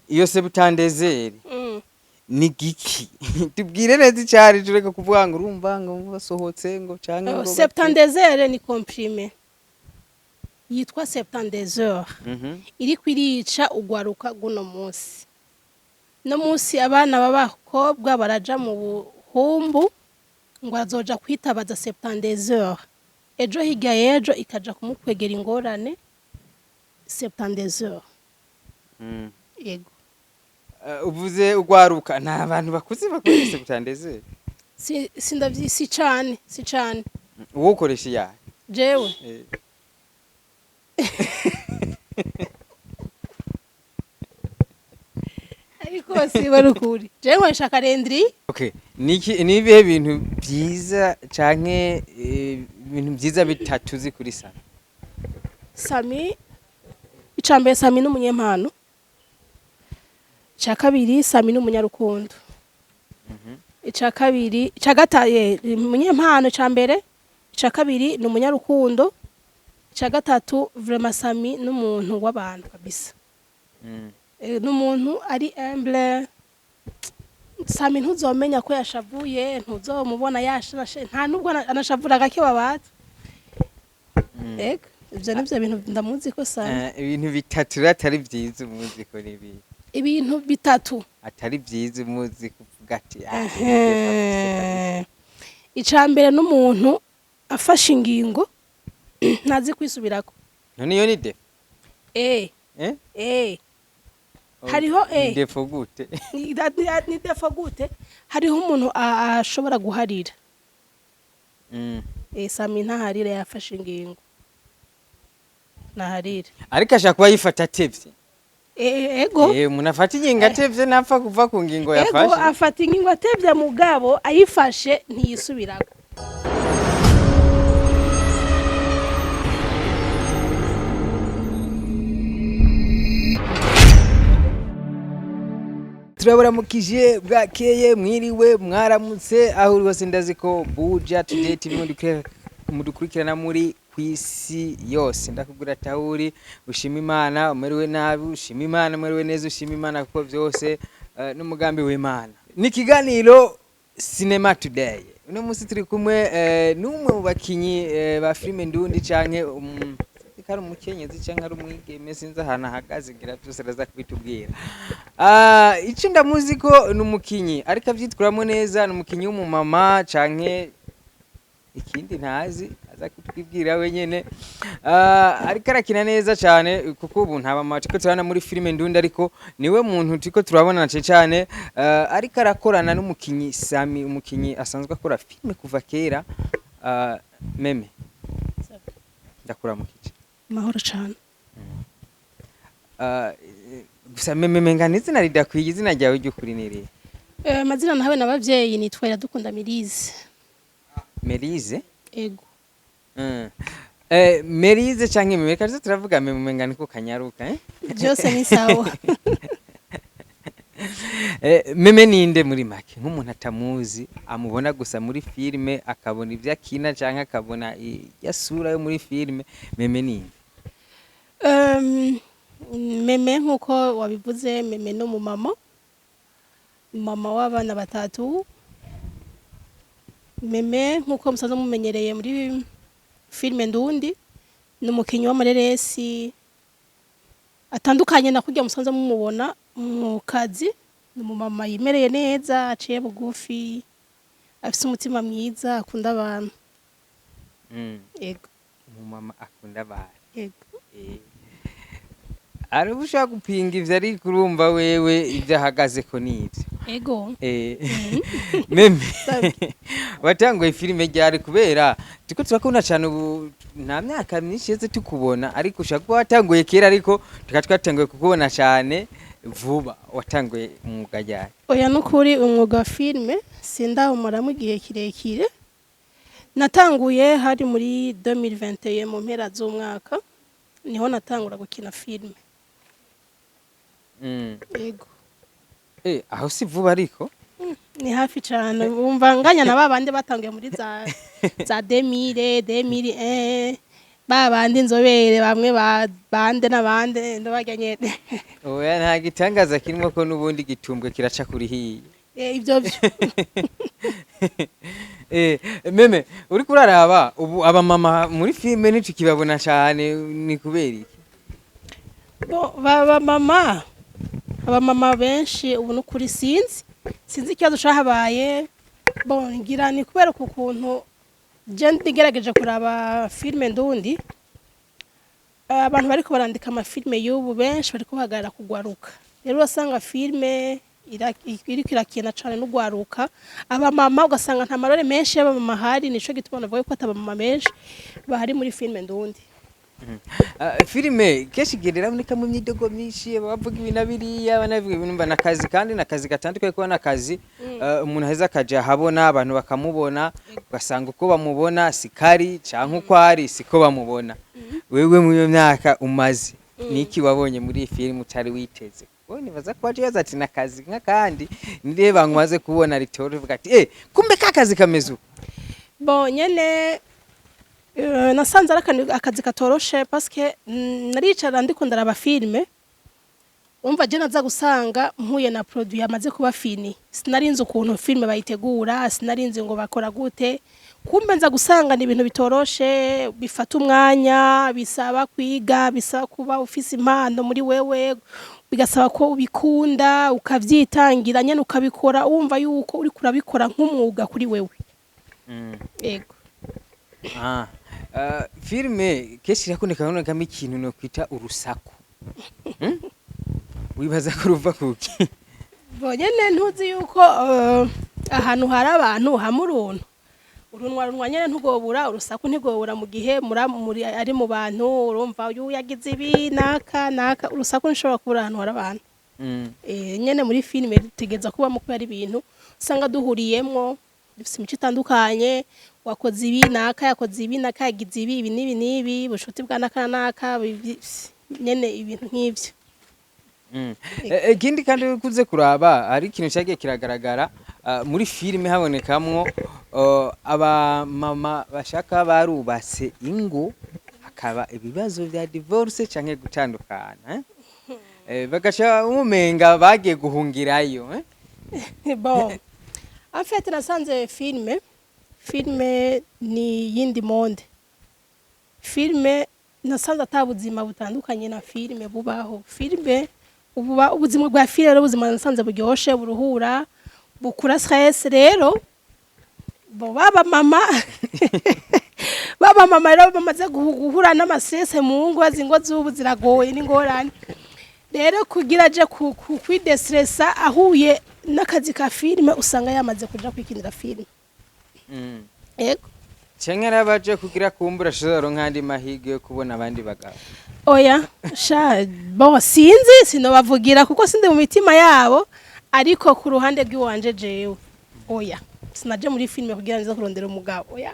iyo septandezeri ni giki tubwire neza icyari tureka kuvuga ngo urumva ngo basohotse ngo canke ngo septandezeri ni comprime yitwa septandezeri iri kwirica ugwaruka guno munsi no munsi abana b'abakobwa baraja mu buhumbu ngo azoja kwitabaza septandezeri ejo hirya y'ejo ikaja kumukwegera ingorane septandezeri yego uvuze ugwaruka nta bantu bakuze bakoresha septandezeri si cane uwo ukoresha yahe jewe ariko si barukuri jewe nkoresha kalendri. Okay, nibihe bintu byiza canke ibintu byiza bitatu uzi kuri Sami? Icambere Sami n'umunyempano. Ica kabiri Sami n'umunyarukundo. Ica kabiri ica gataye umunyempano icambere, ica kabiri n'umunyarukundo. Ica gatatu vraiment Sami n'umuntu w'abantu kabisa. N'umuntu ari humble. Sami ntuzomenya ko yashavuye, ntuzomubona yashashe, nta nubwo anashavura gake babaza. Ivyo nivyo bintu ndamuzi ko Sami. Ibintu bitatu atari byiza umuzi ko nibi. Ibintu bitatu atari byiza umuzi kuvuga ati icambere n'umuntu afashe ingingo ntazi kwisubirako. None iyo ni de? Hariho defo gute? Ni defo gute? Hariho umuntu ashobora guharira. Sami ntaharira yafashe ingingo. Naharira. Ariko ashaka kuba yifata atevye. Ego. Umuntu afata ingingo atevye napfa kuva ku ngingo yafashe. Ego afata ingingo atevye mugabo ayifashe ntiyisubirako. Turabaramukije bwakeye mwiriwe mwaramutse aho uri hose ndaziko Buja Today TV mudukurikirana muri kwisi yose ndakubwira tawuri ushima Imana umeriwe nabi ushima Imana umeriwe neza ushima Imana kuko byose n'umugambi w'Imana ni kiganiro Cinema Today uno munsi turi kumwe n'umwe mu bakinyi ba filime ndundi canke kari umukenyezi canke ari umwigeme sinza hana hagaze gira byose raza kubitubwira ico ndamuzi ko n'umukinyi ariko avyitkuramo neza n'umukinyi w'umumama canke ikindi ntazi aza kutubwira wenyene ariko arakina neza cyane kuko ubu ntaba matiko turana muri filime ndundi ariko niwe muntu tiko turabona cyane ariko arakorana n'umukinyi Sami umukinyi asanzwe akora filime kuva kera meme ndakura mukije mahoro cyane gusa meme ngana izina ridakwiye izina ryawe ry'ukuri niri mazina nawe nabavyeyi nitwa Iradukunda Merize ego Merize canke meme kaje turavuga meme ngana ko kanyaruka byose ni sawa meme ninde muri make nk'umuntu atamuzi amubona gusa muri filime akabona ivya kina canke akabona yasura yo muri filime meme ninde meme nkuko wabivuze meme no mu mama w'abana batatu meme nkuko musaza mumenyereye muri filime ndundi n'umukinyi w'amareresi atandukanye na kurya musanze mumubona mu kazi mu mama yimereye neza aciye bugufi afise umutima mwiza akunda abantu yego mu mama akunda abantu yego arubusha gupinga ivyo ari kurumva wewe ivyo ahagaze ko nivyo ego meme watanguye filime ryari kubera tiko turakunda cyane ubu nta myaka myinshi yeze tukubona ariko ushaka watanguye kera ariko tukatwatanguye kukubona cyane vuba watanguye umwuga ryari oya nukuri umwuga wa filime sindahumara mu gihe kirekire natanguye hari muri 2021 mu mpera z'umwaka niho natangura gukina filime ego aho si vuba ariko ni hafi cyane umva nganya na babande batangiye muri za 2000 2001 ba bandi inzobere bamwe bande n'abande ndabarya nyene. oya nta gitangaza kirimo ko n'ubundi gitumbwe kiraca kuri hiye. Ivyo vyo. Meme uriko uraraba ubu abamama muri filime ntitukibabona cane ni kubera iki? Abamama benshi ubu n'ukuri sinzi ikibazo cahabaye. Ngira ni kubera ukuntu je ndigerageje kuraba filime ndundi, abantu bariko barandika amafilime y'ubu benshi bariko bahagarara kugwaruka. Rero wasanga filime iriko irakina cane n'ugwaruka, abamama ugasanga nta marore menshi y'abamama hari, nico gituma navuga ko atabamama benshi bahari muri filime ndundi. Filime kenshi igendera muri kamwe myidogo myinshi, bavuga ibintu biriya banavuga ibintu nakazi, kandi nakazi gatandukanye kuba nakazi umuntu aheza akaja habona abantu bakamubona, ugasanga uko bamubona sikari canke uko ari siko bamubona. Wewe mu iyo myaka umaze niki wabonye muri iyi filime utari witeze? Nibaza ko waje yaza ati nakazi nk'akandi ndiye bankwaze kubona ritoro uvuga ati kumbe kakazi kameze uko. Nyene nasanze ari akazi katoroshe paske naricara ndiko ndaraba filime, umva je naza gusanga mpuye na produit yamaze kuba fini, sinarinze ukuntu filime bayitegura, sinarinze ngo bakora gute, kumbe nza gusanga ni ibintu bitoroshe, bifata umwanya, bisaba kwiga, bisaba kuba ufise impano muri wewe, bigasaba ko ubikunda ukavyitangira nyene ukabikora wumva yuko uri kurabikora nk'umwuga kuri wewe. Yego. Filime kenshi irakundeka kubonekamo ikintu no kwita urusaku. Wibaza ko ruva kuki? Nyene ntuzi yuko ahantu hari abantu hamuruntu urunwa nyene ntugobura, urusaku ntigobura mu gihe muri ari mu bantu, urumva uyu yagize ibi naka urusaku nshobora kubura ahantu hari abantu. Nyene muri filime tegeza kuba mu kwari ibintu usanga duhuriyemwo, dufise imico itandukanye, wakoze ibi naka yakoze ibi naka yagize ibi n'ibi bushuti bwa naka nyene ibintu nk'ivyo. Ikindi kandi ukuze kuraba ari ikintu cyagiye kiragaragara muri filime habonekamwo abamama bashaka barubatse ingo, hakaba ibibazo vya divorce canke gutandukana, bagaca umumenga bagiye guhungirayo. En fait nasanze filime ni yindi monde. Filime nasanze atabuzima butandukanye na filime bubaho. Filime ubuzima bwa filime rero ubuzima nasanze buryoshe, buruhura, bukura stress. Rero baba mama rero bamaze guhura n'amastress mu ngo, zingo z'ubu ziragoye n'ingorane. Rero kugira aje kwidestressa ahuye n'akazi ka filime usanga yamaze kuja kwikinira filime. Yego. Cengera baje kugira kumbura shoro nkandi mahige yo kubona abandi bagabo. Oya, sinzi sinobavugira kuko sindi mu mitima yabo, ariko ku ruhande rw'iwanje jewe. Oya, sinaje muri filime kugira nza kurondera umugabo. Oya.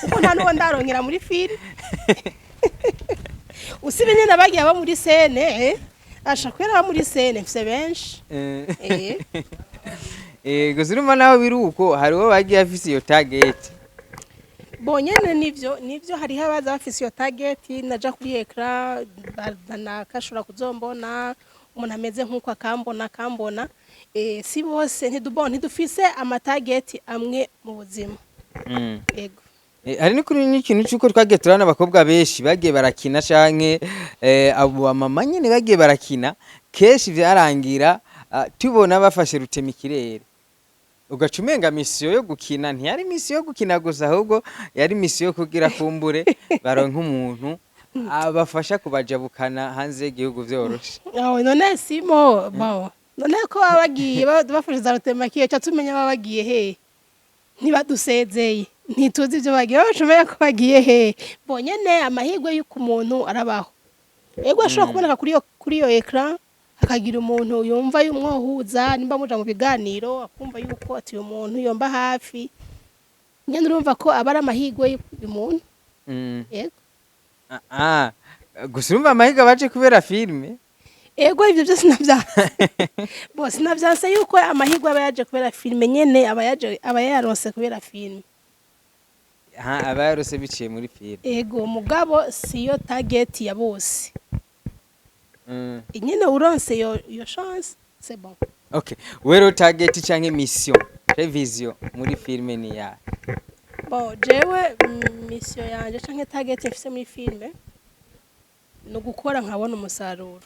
Kuko nta nuwo ndarongera muri filime. Usibenye nabagiye aba muri scene, ashakwera muri scene mfise benshi. Guzuruma nawe biruko hariho bagiye afise iyo target. Nyene nivyo hariho abaza bafise iyo target, naja kuri ekra nakashobora kuzombona umuntu ameze nk'uko akambona. Si bose ntidufise amatarget amwe mu buzima. Yego. Hari n'ikintu cyuko twagiye turana abakobwa benshi bagiye barakina canke abo bamama nyene bagiye barakina, kenshi vyarangira tubona bafashe rutemikirere. Ugaca umenga misiyo yo gukina ntiyari misiyo yo gukina gusa, ahubwo yari misiyo yo kugira kumbure baronka umuntu abafasha kubajabukana hanze y'igihugu vyoroshe. None simo none ko babagiye bafashe za rutemikirere cyo tumenya babagiye he, ntibadusezeye ntituzi ibyo bagiye bashobora ko bagiye he. Nyene amahirwe y'uko umuntu arabaho, ego ashobora kuboneka kuri iyo ekran, akagira umuntu yumva yumwohuza, nimba muja mu biganiro akumva yuko ati uyu muntu yomba hafi, nyene urumva ko abara amahirwe y'umuntu. Yego. Gusa urumva amahirwe baje kubera filime. Ego ivyo byose sinavyanse yuko amahirwe aba yaje kubera filime, nyene aba yaronse kubera filime. aba yarose biciye muri filime. ego mugabo siyo target ya bose Mm. nyine uronse yo chance c'est bon. Okay, wero target canke mission vision muri filime ni ya Bon jewe mission yanje canke target mfise muri filme no gukora nkabona umusaruro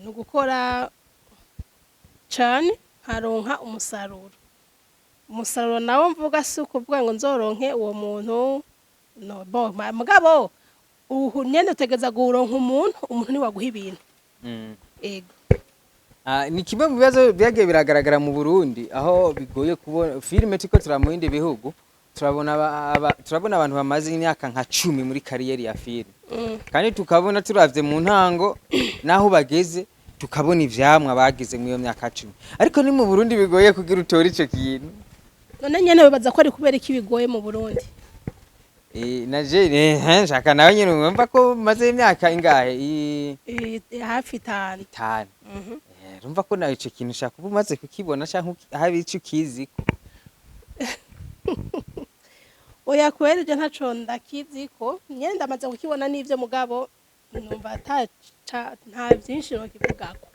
no gukora cyane nkaronka umusaruro nawo mvuga si ukuvuga ngo nzoronke uwo muntu no bon mugabo nyene utegeza guronka umuntu ni waguha ibintu ego. Ni kimwe mu bibazo byagiye biragaragara mu Burundi aho bigoye kubona filime tiko turamuhinde bihugu turabona abantu bamaze imyaka nka 10 muri kariyeri ya filime kandi tukabona turavye mu ntango naho bageze tukabona ivyamwa bagize mu iyo myaka 10 ariko ni mu Burundi bigoye kugira utora ico kintu. None nyene bibaza ko ari kubera iki bigoye mu Burundi? Naje nshaka nawe nyine umva ko maze imyaka ingahe hafi 5. Rumva ko nawe ico kintu ushaka umaze kukibona canke hari ico ukiziko. Oya kweli je ntaco ndakiziko nyene ndamaze kukibona n'ivyo mugabo numva nta vyinshi nokivugako.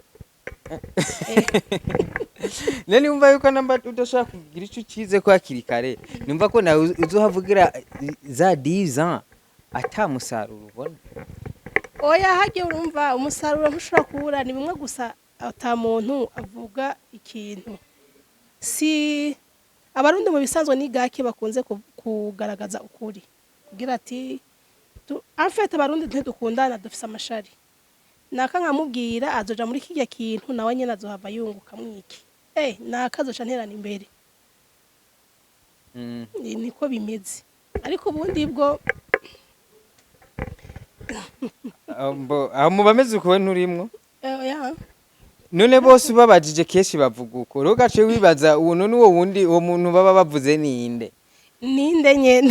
Nene umva yuko namba udashaka kugira ico ukize ko hakiri kare numva ko nawe uzohavugira za 10 ans ata musaruro ubona. Oya hagiye urumva umusaruro ntushobora kubura ni bimwe gusa ata muntu avuga ikintu si abarundi mu bisanzwe ni gake bakunze kugaragaza ukuri kugira ati afete abarundi ntidukundana dufise amashari naka nkamubwira azoja muri kijya kintu nawe nyene azohava yunguka mwiki nakazoca nterana imbere niko bimeze ariko ubundi bwo aho mubameze uko nturimwo. ya None bose ubabajije keshi bavuga uko rero gace wibaza uwo none uwo muntu baba bavuze ninde nyene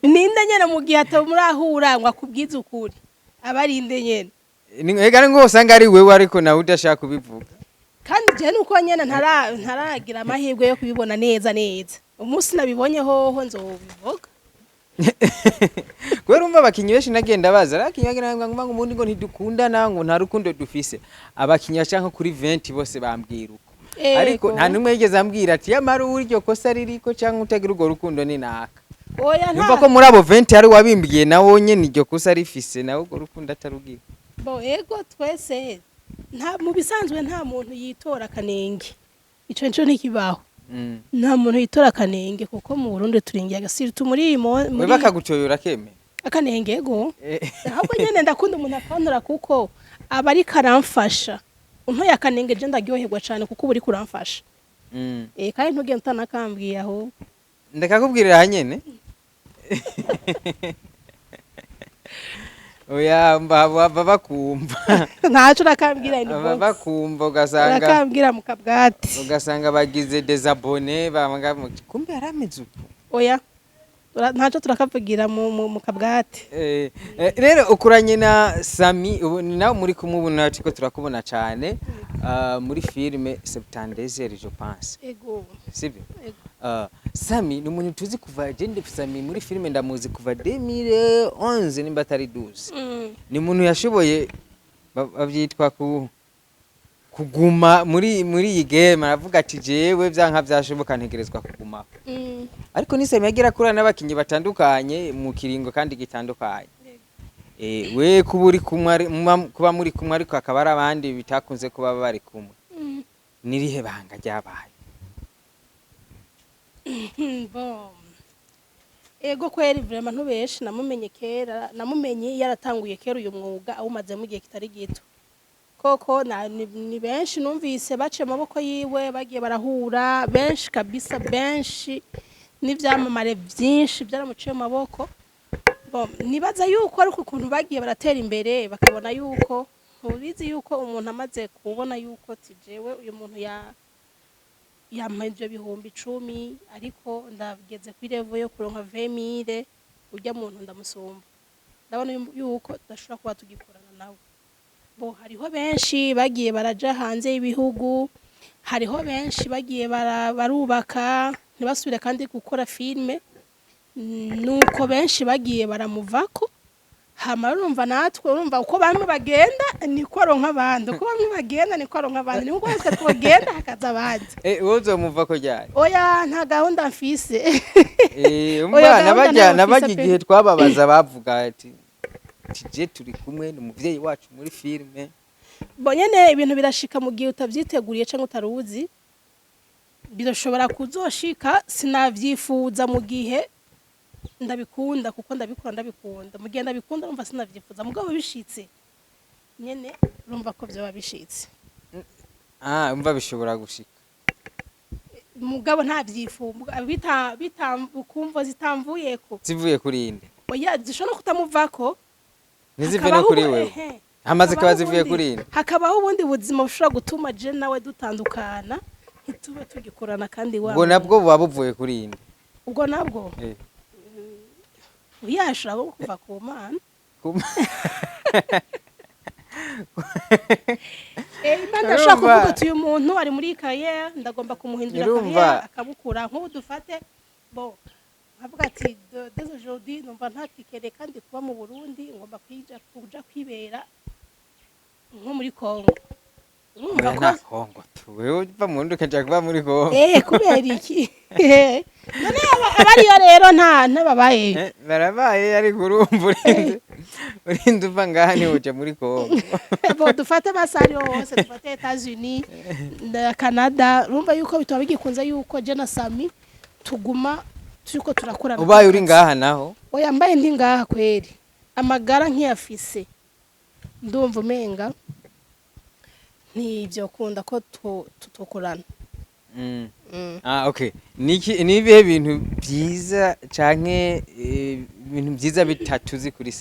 ninde nyene mu gihe atamurahura ngo akubwize ukuri abarinde nyene ega ngo usanga ari wewe ariko nawe udashaka kubivuga kandi je nuko nyene ntaragira amahirwe yo kubibona neza umunsi nabibonye hoho nzobivuga. Kwera umva abakinyi benshi nagenda baza arakinyagira ngo umuntu ngo ntidukundana ngo nta rukundo dufise abakinya canke kuri 20 bose bambwira uko ariko nta numwe yigeze ambwira ati yamara uryo kosa ririko canke utagira urwo rukundo ni naka. Oya nta ko muri abo 20 ari wabimbiye nawo nyene iryo kosa rifise nawo urwo rukundo atarugira. Bo ego twese nta mu bisanzwe nta muntu yitora kanenge ico ntikibaho. Nta muntu yitora akanenge kuko mu Burundi turingiye agasiri tumuri we bakagucoyora keme akanenge ego ahubwo nyene ndakunda umuntu akantora kuko aba ari karamfasha untoye akanenge je ndaryoherwa cyane kuko uri kuramfasha kandi ntugiye utanakambwiye aho ndakakubwirira hanyene. Oya baba bakumva ntaco nakambwira ni baba bakumva ugasanga nakambwira mu kabwati ugasanga bagize désabonné bamanga kumbe yarameze uko. Oya ntaco turakavugira mu kabwati. Rero ukuranye na Sami ni nawe muri kumubona ariko turakubona cyane muri filme Septandezere je pense. Ego Sibyo Sami ni umuntu tuzi kuva Jende Sami muri filme ndamuzi kuva 2011 nimba atari 12 ni umuntu yashoboye bavyitwa kuguma muri iyi game aravuga ati jewe byanka byashoboka ntegerezwa kuguma ariko ni Sami yagira kuri n'abakinyi batandukanye mu kiringo kandi gitandukanye we kuba muri kumwe ariko akaba ari abandi bitakunze kuba bari kumwe nirihe banga ryabaye. Bon ego kweri vraiment ntubeshi namumenye yaratanguye kera uyu mwuga awumaze mu gihe kitari gito koko ni benshi numvise bace amaboko yiwe bagiye barahura benshi kabisa benshi n'ivyamamare byinshi byaramuciye amaboko. Bon nibaza yuko ariko ukuntu bagiye baratera imbere bakabona yuko ntubizi yuko umuntu amaze kubona yuko tijewe uyu muntu yampaye ibihumbi 10 ariko ndageze kuri level yo kuronka 20,000 urya muntu ndamusumba ndabona yuko dashobora kuba tugikorana nawe. Bo hariho benshi bagiye baraja hanze y'ibihugu hariho benshi bagiye barubaka ntibasubire kandi gukora filme nuko benshi bagiye baramuvako hama urumva natwe urumva uko bamwe bagenda niko aronka abandi uko bamwe bagenda niko aronka abandi niko twese twogenda hakaza abandi wowe uzomuvako ryari oya nta gahunda mfise umva nabajya igihe twababaza bavuga ati tije turi kumwe n'umuvyeyi wacu muri filme bonyene ibintu birashika mu gihe utavyiteguriye canke utaruzi birashobora kuzoshika sinavyifuza mu gihe ndabikunda kuko ndabikunda mu gihe ndabikunda urumva sinavyifuza mugabo bishitse nyene urumva ko vyoba bishitse umva bishobora gushika mugabo nta vyifuza bitambukumva zitamvuyeko zivuye kuri inde oya zishobora kutamuvako nizive no kuri wewe amaze kuba zivuye kuri inde hakabaho ubundi buzima bushobora gutuma je nawe dutandukana ntitube tugikorana kandi wa ubwo nabwo buba buvuye kuri inde ubwo nabwo uyashaka kuva ku mana Imana ashaka kuvuga ati uyu muntu ari muri carrière ndagomba kumuhindura carrière akabukura nk'ubu dufate bo avuga ati des aujourd'hui numva ntatikere kandi kuba mu Burundi ngomba kuja kwibera nko muri Kongo urumva ko Kongo wewe uva mu Burundi kaja kuba muri Kongo kubera iki none abariyo rero nta babaye barabaye ari kurumva urinde uva ngaha ni uje muri Kongo bo dufate basari hose dufate Etats-Unis na Canada urumva yuko bitwa bigikunze yuko je na Sami tuguma turiko turakorana ubaye uri ngaha naho oya mbaye ndi ngaha kweri amagara nkiyafise ndumva umenga ntivyo kunda ko tutokorana okay nibihe bintu byiza canke ibintu byiza bitatu uzi kuri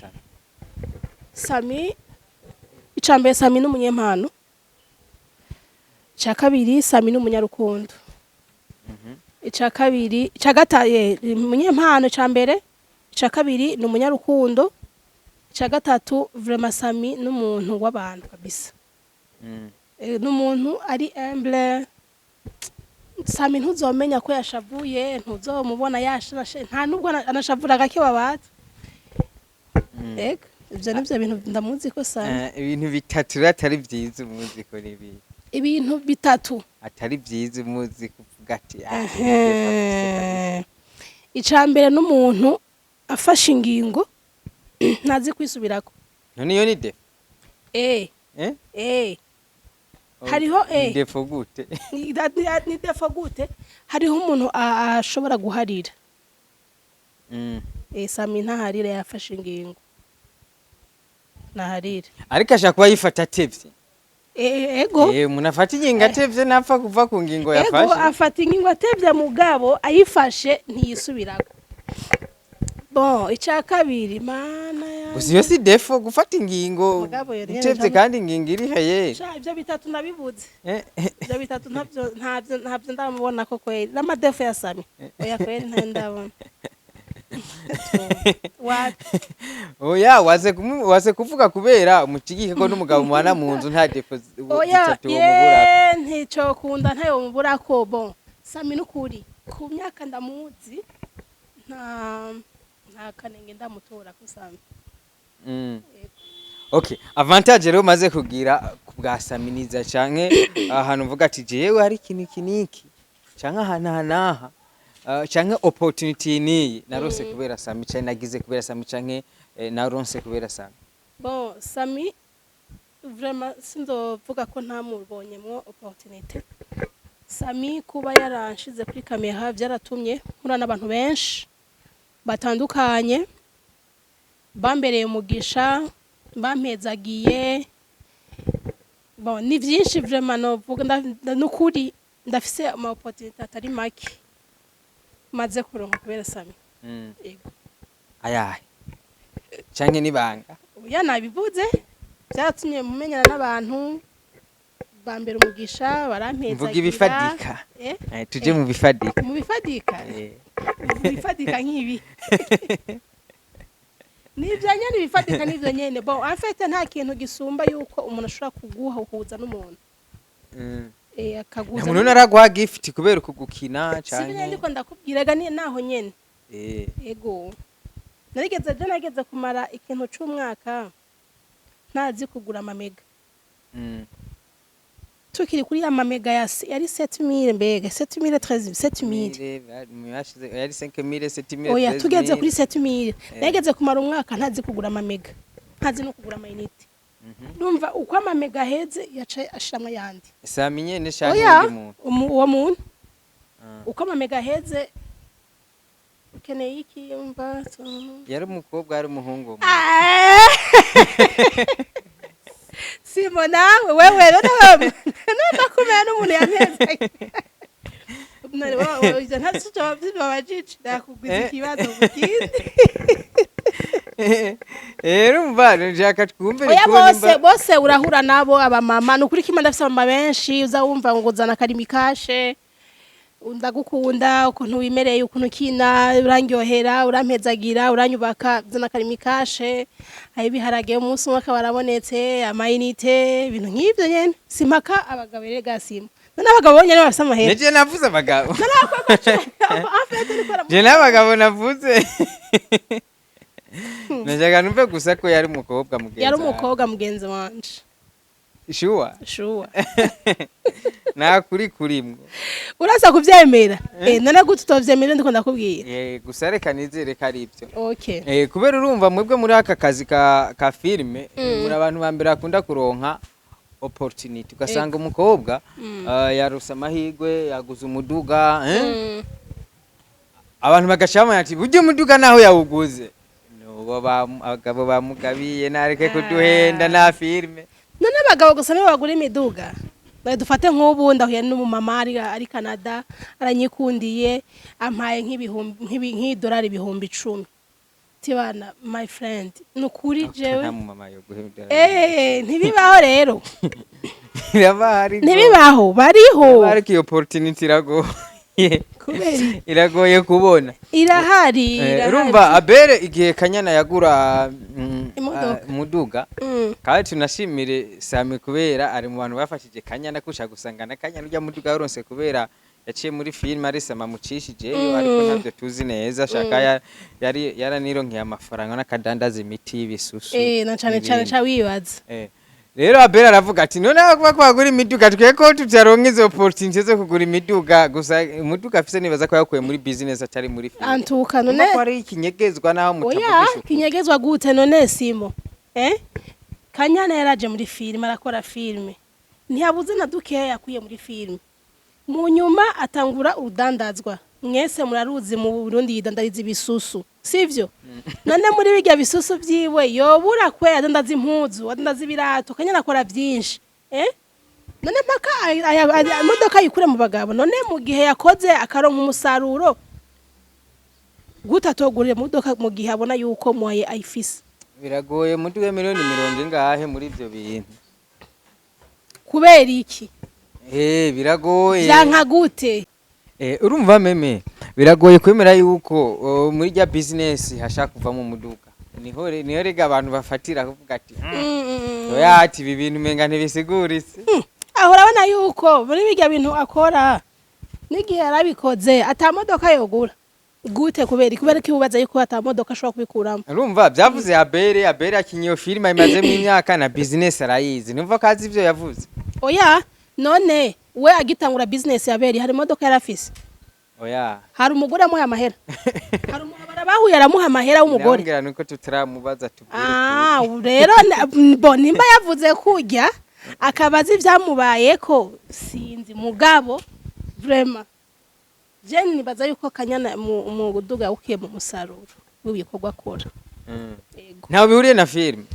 Sami icambere Sami n'umunyempano cakabiri Sami n'umunyarukundo icakabiri cagataye umunyempano cambere icakabiri n'umunyarukundo icagatu vraiment Sami n'umuntu w'abantu kabisa n'umuntu ari humble Sami ntuzomenya ko yashavuye ntuzomubona yashashe nta nubwo anashavura gake wabaza ivyo nivyo bintu ndamuzi ko Sami ibintu bitatu atari byiza umuzi ko nibi ibintu bitatu atari byiza umuzi kuvuga ati icambere n'umuntu afashe ingingo ntazi kwisubirako none iyo ni de hariho defo gute ni defo gute hariho umuntu ashobora guharira Sami ntaharira yafashe ingingo naharira ariko ashaka kuba yifata atevye ego umuntu afata ingingo atevye napfa kuva ku ngingo yafashe ego afata ingingo atevye mugabo ayifashe ntiyisubirako bon icakabiri mana ya gusa iyo si defo gufata ingingo itevye kandi ingingo iri heye ivyo bitatu nabibuze ivyo bitatu ntabyo ndamubona ko kweri n'amadefo ya Sami oya kweri nta ndabona oya waze kuvuga kubera umukigike ko n'umugabo mubana mu nzu nta defo zitatu wo mubura ntico kunda ntayo mubura ko bon Sami n'ukuri ku myaka ndamuzi nta kanenge ndamutora ko Sami okay avantage rero maze kugira kubwa Sami niza canke ahantu mvuga ati jewe hari kiniki canke hanaha canke opportunity ni narose kubera Sami canke nagize kubera Sami canke naronse kubera Sami bon Sami vraiment sindovuga ko ntamubonyemwo opportunity Sami kuba yaranshize kuri kamera byaratumye nkura n'abantu benshi batandukanye bambereye umugisha bampezagiye bon ni byinshi vraiment novuga n'ukuri ndafise ama opportunity atari make maze kuronka kubera Sami yego ayahe canke nibanga oya nabivuze byaratumye mumenyana n'abantu bambere umugisha barampezagira mvuga ibifadika tuje mu bifadika mu bifadika nk'ibi nivyo nyene bifadika nivyo nyene bon en fait nta kintu gisumba yuko umuntu ashobora kuguha uhuza n'umuntu akaguza umuntu naraguha gift kubera ukugukina sibine canke ndiko ndakubwira ga naho nyene ego nageze kumara ikintu c'umwaka ntazi kugura amamega tukiri kuri amamega yari 7000 mbega 7000 7000 yari 5000 7000 oya tugeze kuri 7000 nageze kumara umwaka ntazi kugura amamega ntazi no kugura amayinite numva uko amamega heze yacaye ashiramwe yandi samenye ne shange umuntu uwo muntu uko amamega heze ukeneye iki umva yari umukobwa ari umuhungu Simo nawe wewe none kumenya n'umuntu yameze none wowe ntacyo babajije ndakugwiza ikibazo mukindi urumva njaka twumvire bose urahura nabo abamama nukuri ko ndafise abamama benshi uza wumva ngo uzana karimi kashe ndagukunda ukuntu wimereye ukuntu kina urangyohera urampezagira uranyubaka uzana karimi kashe ayi biharage umunsi umwe akabarabonetse amayinite ibintu nk'ibyo nyene simpaka abagabo rega simo none abagabo nyene bafise amahera neje navuze abagabo je n'abagabo navuze Najaga numve gusa ko yari umukobwa mugenzi. Yari umukobwa mugenzi wanje. Shuwa. Na kuri mwo. Urasa kuvyemera? None gute utovyemera ndiko ndakubwira. Gusa reka nizere ko ari ibyo. Okay. Kubera urumva mwebwe muri aka kazi ka filme muri abantu bambere akunda kuronka opportunity ugasanga umukobwa yarusa amahigwe yaguze umuduga abantu bagashama ati uje umuduga naho yawuguze. Abagabo bamugabiye nareke kuduhenda na filme none abagabo gusa nibo bagura imiduga dufate nk'ubu ndahuye n'umumama ari Canada aranyikundiye ampaye nk'idolari ibihumbi 10 tibana my friend nukuri jewe ntibibaho rero ntibibaho bariho ariko iyo opportunity iragoye kubona irahari urumva abere igihe Kanyana yagura umuduga kandi tunashimire Sami kubera ari mu bantu bafashije Kanyana kusha gusangana Kanyana urya muduga yaronse kubera yaciye muri film ari Sama mucishije ariko ntabyo tuzi neza shaka yaranironkeye amafaranga n'akadandaza imiti y'ibisusu na cyane wibaza rero abera aravuga ati none akuba kwagura imiduga tweko tutaronka izo opportunity zo kugura imiduga gusa umuduga afise nibaza ko yakuye muri business atari muri film antuka none ko ari ikinyegezwa naho mutavugisha oya kinyegezwa gute none Simo Kanyana yaraje muri film arakora film ntiyabuze na dukeya yakuye muri film mu nyuma atangura udandazwa mwese muraruzi mu Burundi yidandariza ibisusu sivyo none muri bijya bisusu byiwe yobura kwe adandaza impuzu adandaza ibirato Kanyana akora byinshi none mpaka imodoka yikure mu bagabo none mu gihe yakoze akaronka umusaruro gutatogurire mu modoka mu gihe abona yuko moye ayifise biragoye mu duhe miliyoni 40 ngahe muri ivyo bintu kubera iki biragoye byanka gute urumva meme biragoye kwemera yuko muri rya business hashaka kuva mu muduga niho rega abantu bafatira kuvuga ati oya ati ibi bintu menga ntibisiguritse aho urabona yuko muri bijya bintu akora n'igihe yarabikoze atamodoka yogura gute kubera kibubaza yuko atamodoka ashobora kubikuramo urumva byavuze abere akinyo film imaze mu myaka na business arayizi numva kazi ivyo yavuze oya none we agitangura business yaberi hari imodoka yarafise oya hari umugore amuha amahera hari umugore bahuye aramuha amahera w'umugore ngira nuko tutaramubaza tubwire rero nimba yavuze kujya akabaza ivyamubayeko sinzi mugabo vraiment je nibaza yuko Kanyana mu guduga ukiye mu musaruro w'ibikorwa akora yego ntawe bihuriye na film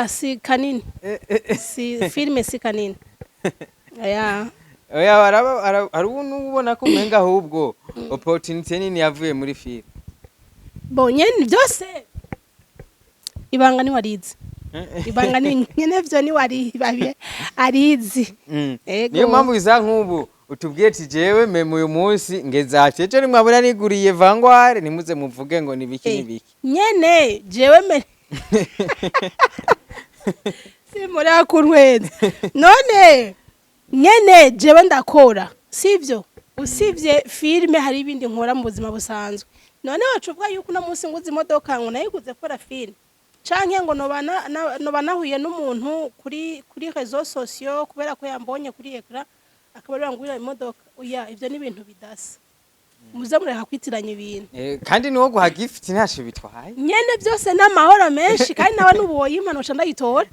si kanini si filme si kanini oya hari ubona ko umenga ahubwo opportunity nini yavuye muri film bonye byose ibanga ni warizi ibanga ni nyene byo ni wari arizi niyo mpamvu biza nk'ubu utubwiye ati jewe meme uyu munsi ngezaceje rimwe abura niguriye Vanguard nimuze muvuge ngo nibiki nyene jewe muri akunwenza none nyene jewe ndakora sivyo usivye filme hari ibindi nkora mu buzima busanzwe none wacuvuga yuko uno munsi nguze imodoka ngo nayiguze kora filme canke ngo noba nahuye n'umuntu kuri réseaux sociaux kubera ko yambonye kuri ekra akaba ari ngurira imodoka oya ivyo ni ibintu bidasa muze mureka kwitiranya ibintu kandi niwo guha gift ntasho bitwaye nyene byose n'amahoro menshi kandi nawe nuboye impanuka ndayitora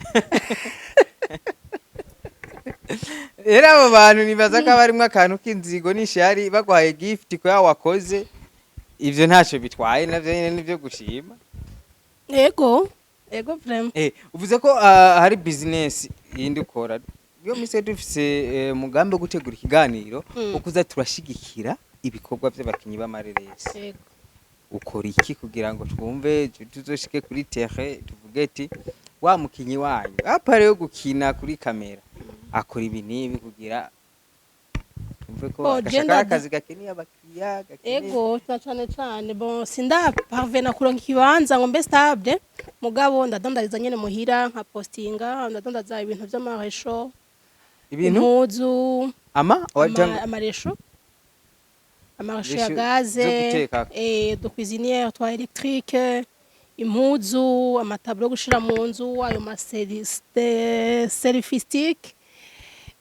rero abo bantu nibaza ko abarimwo akantu k'inzigo n'ishari bagwaye gift ko yawakoze ivyo ntacyo bitwaye navyo nyene nivyo gushima ego vraiment uvuze ko hari business yindi ukora iyo mise dufise mugambe gutegura ikiganiro ukuza turashigikira ibikorwa by'abakinyi b'amareresi ukora iki kugira ngo twumve tuzoshike kuri terre tuvuge ati wa mukinyi wanyu apare yo gukina kuri kamera akora ibi nibi kugira umve ko akazi gakiniye abakiriya ego cyane bon sinda parvena kuronka ikibanza ngo mbe stable mugabo ndadandariza nyene muhira nka postinga ndadondaza ibintu by'amaresho impuzu amaresho ya gaze de cuisinière toit électrique impuzu amatablo gushira mu nzu ayo selfistique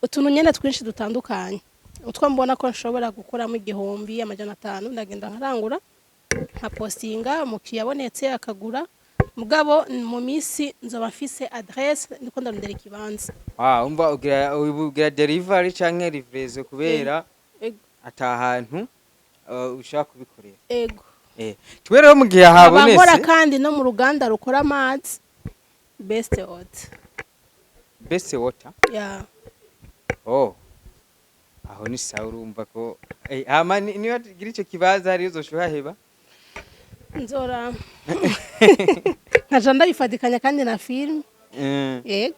utuntu nyene twinshi dutandukanye utwo mbona ko nshobora gukoramo 1,500 ndagenda nkarangura nka postinga umukiriya abonetse akagura mugabo mu misi nzoba mfise adresse ndiko ndarondera ikibanza umva ugira delivery canke livraison kubera atahantu ushaka kubikorera ego twero mu gihe habonetse abakora kandi no mu ruganda rukora amazi best water aho ni sawa urumva ko ama niba gira ico kibaza hari uzoshuha heba nzora nkaja ndabifadikanya kandi na film yego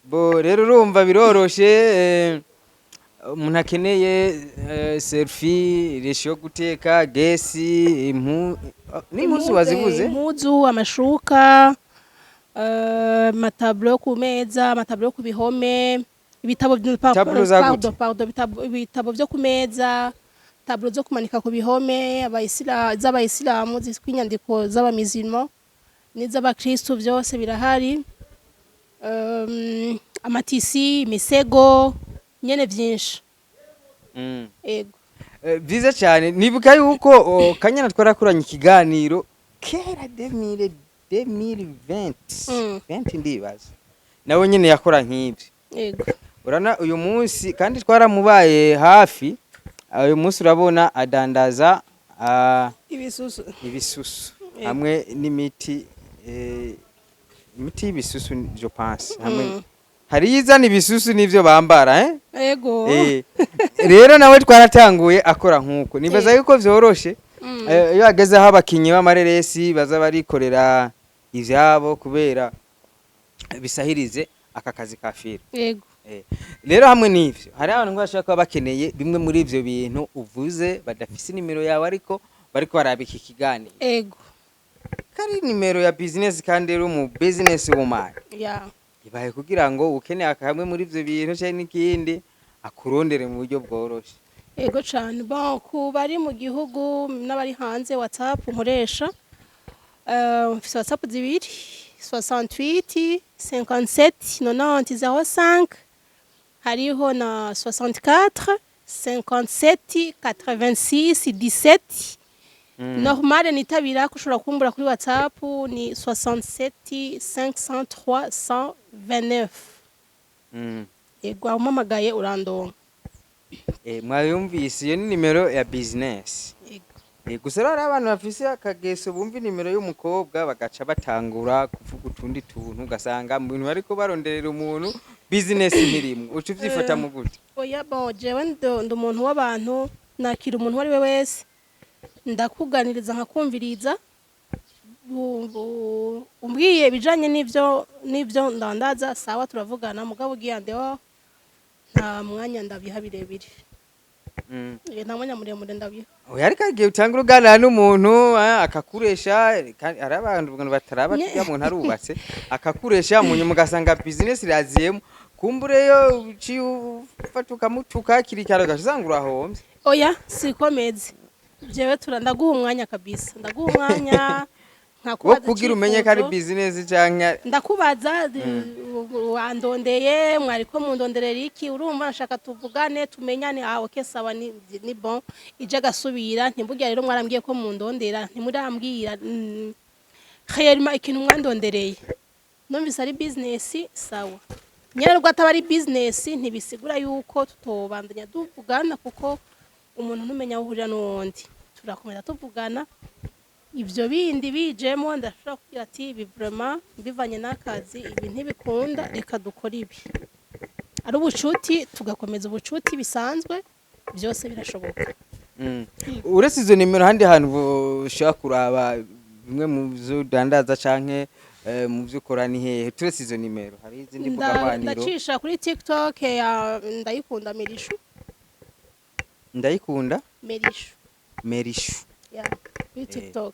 bo rero urumva biroroshe umuntu akeneye selfie resho guteka gesi n'impuzu wazivuze impuzu amashuka matablo ku meza matablo ku bihome ibitabo byo ku meza tablo zo kumanika ku bihome z'abayisilamu zitwa inyandiko z'abamizirimo n'iz'abakristu byose birahari amatisi imisego nyene byinshi ego byiza cyane nibuka yuko kanyana twarakuranye ikiganiro kera 2020 ndibaza nawe nyene yakora nk'ibyo ego urana uyu munsi kandi twaramubaye hafi uyu munsi urabona adandaza ibisusu hamwe n'imiti y'ibisusu je pense hamwe hari izana ibisusu nivyo bambara ego rero nawe twaratanguye akora nkuko nibaza yuko vyoroshe iyo ageze aho abakinyi b'amareresi baza barikorera ivyabo kubera bisahirize aka kazi ka filime yego rero hamwe n'ivyo hari abantu ngo bashaka bakeneye bimwe muri ivyo bintu uvuze badafise nimero yawe ariko bariko barabika ikiganiro yego kari nimero ya business kandi rero mu business woman ibaye kugira ngo ukeneye akamwe muri ivyo bintu cyane n'ikindi akurondere mu buryo bworoshe yego cyane ku bari mu gihugu n'abari hanze WhatsApp nkoresha mfise WhatsApp zibiri 68 57 90 05 hariho na 64 57 86 17 normal nitabira kushobora kumbura kuri WhatsApp ni 67 503 129 yego umamagaye urandonga mwayumvise iyo ni nimero ya business gusa rero abantu bafise akageso bumva nimero y'umukobwa bagaca batangura kuvuga utundi tuntu ugasanga mu bintu bariko baronderera umuntu business ntirimo uca uvyifata mu gute oya jewe ndi umuntu w'abantu nakira umuntu wari we wese ndakuganiriza nkakumviriza umbwiye ibijanye n'ivyo ndandaza sawa turavugana mugabo ugiyandeho nta mwanya ndabiha birebire nta mwanya muremure ndabiha. oya ariko igihe utanga uganira n'umuntu akakuresha kandi ari abantu bataraba ya muntu arubatse akakuresha mu nyuma ugasanga business iraziyemo kumbureyo uciye ufata ukamutuka kirikara ugasanga urahombye. Oya sikomeze jewe ndaguha umwanya kabisa, ndaguha umwanya wo kugira umenye ko ari business canke ndakubaza wandondeye mwariko mundonderera iki, urumva nshaka tuvugane tumenyane. Okay sawa, ni bon ije gasubira ntimburya rero mwarambwiye ko mundondera ntimurambwira khayerima ikintu mwandondereye numvise ari business sawa, nyererwa ataba ari business ntibisigura yuko tutobandanya tuvugana kuko umuntu numenya aho uhurira n'uwundi, turakomeza tuvugana. Ibyo bindi bijemo ndashobora kugira ati ibi vraiment bivanye n'akazi ibi ntibikunda reka dukora ibi, ari ubucuti tugakomeza ubucuti bisanzwe, byose birashoboka. uretse izo nimero handi hantu ushaka kuraba bimwe mu byo dandaza canke mu byo ukora ni hehe? Turetse izo nimero hari izindi mbuga nkoranyambaga ndacisha kuri TikTok ya ndayikunda Merishu. Ndayikunda Merishu ya kuri TikTok.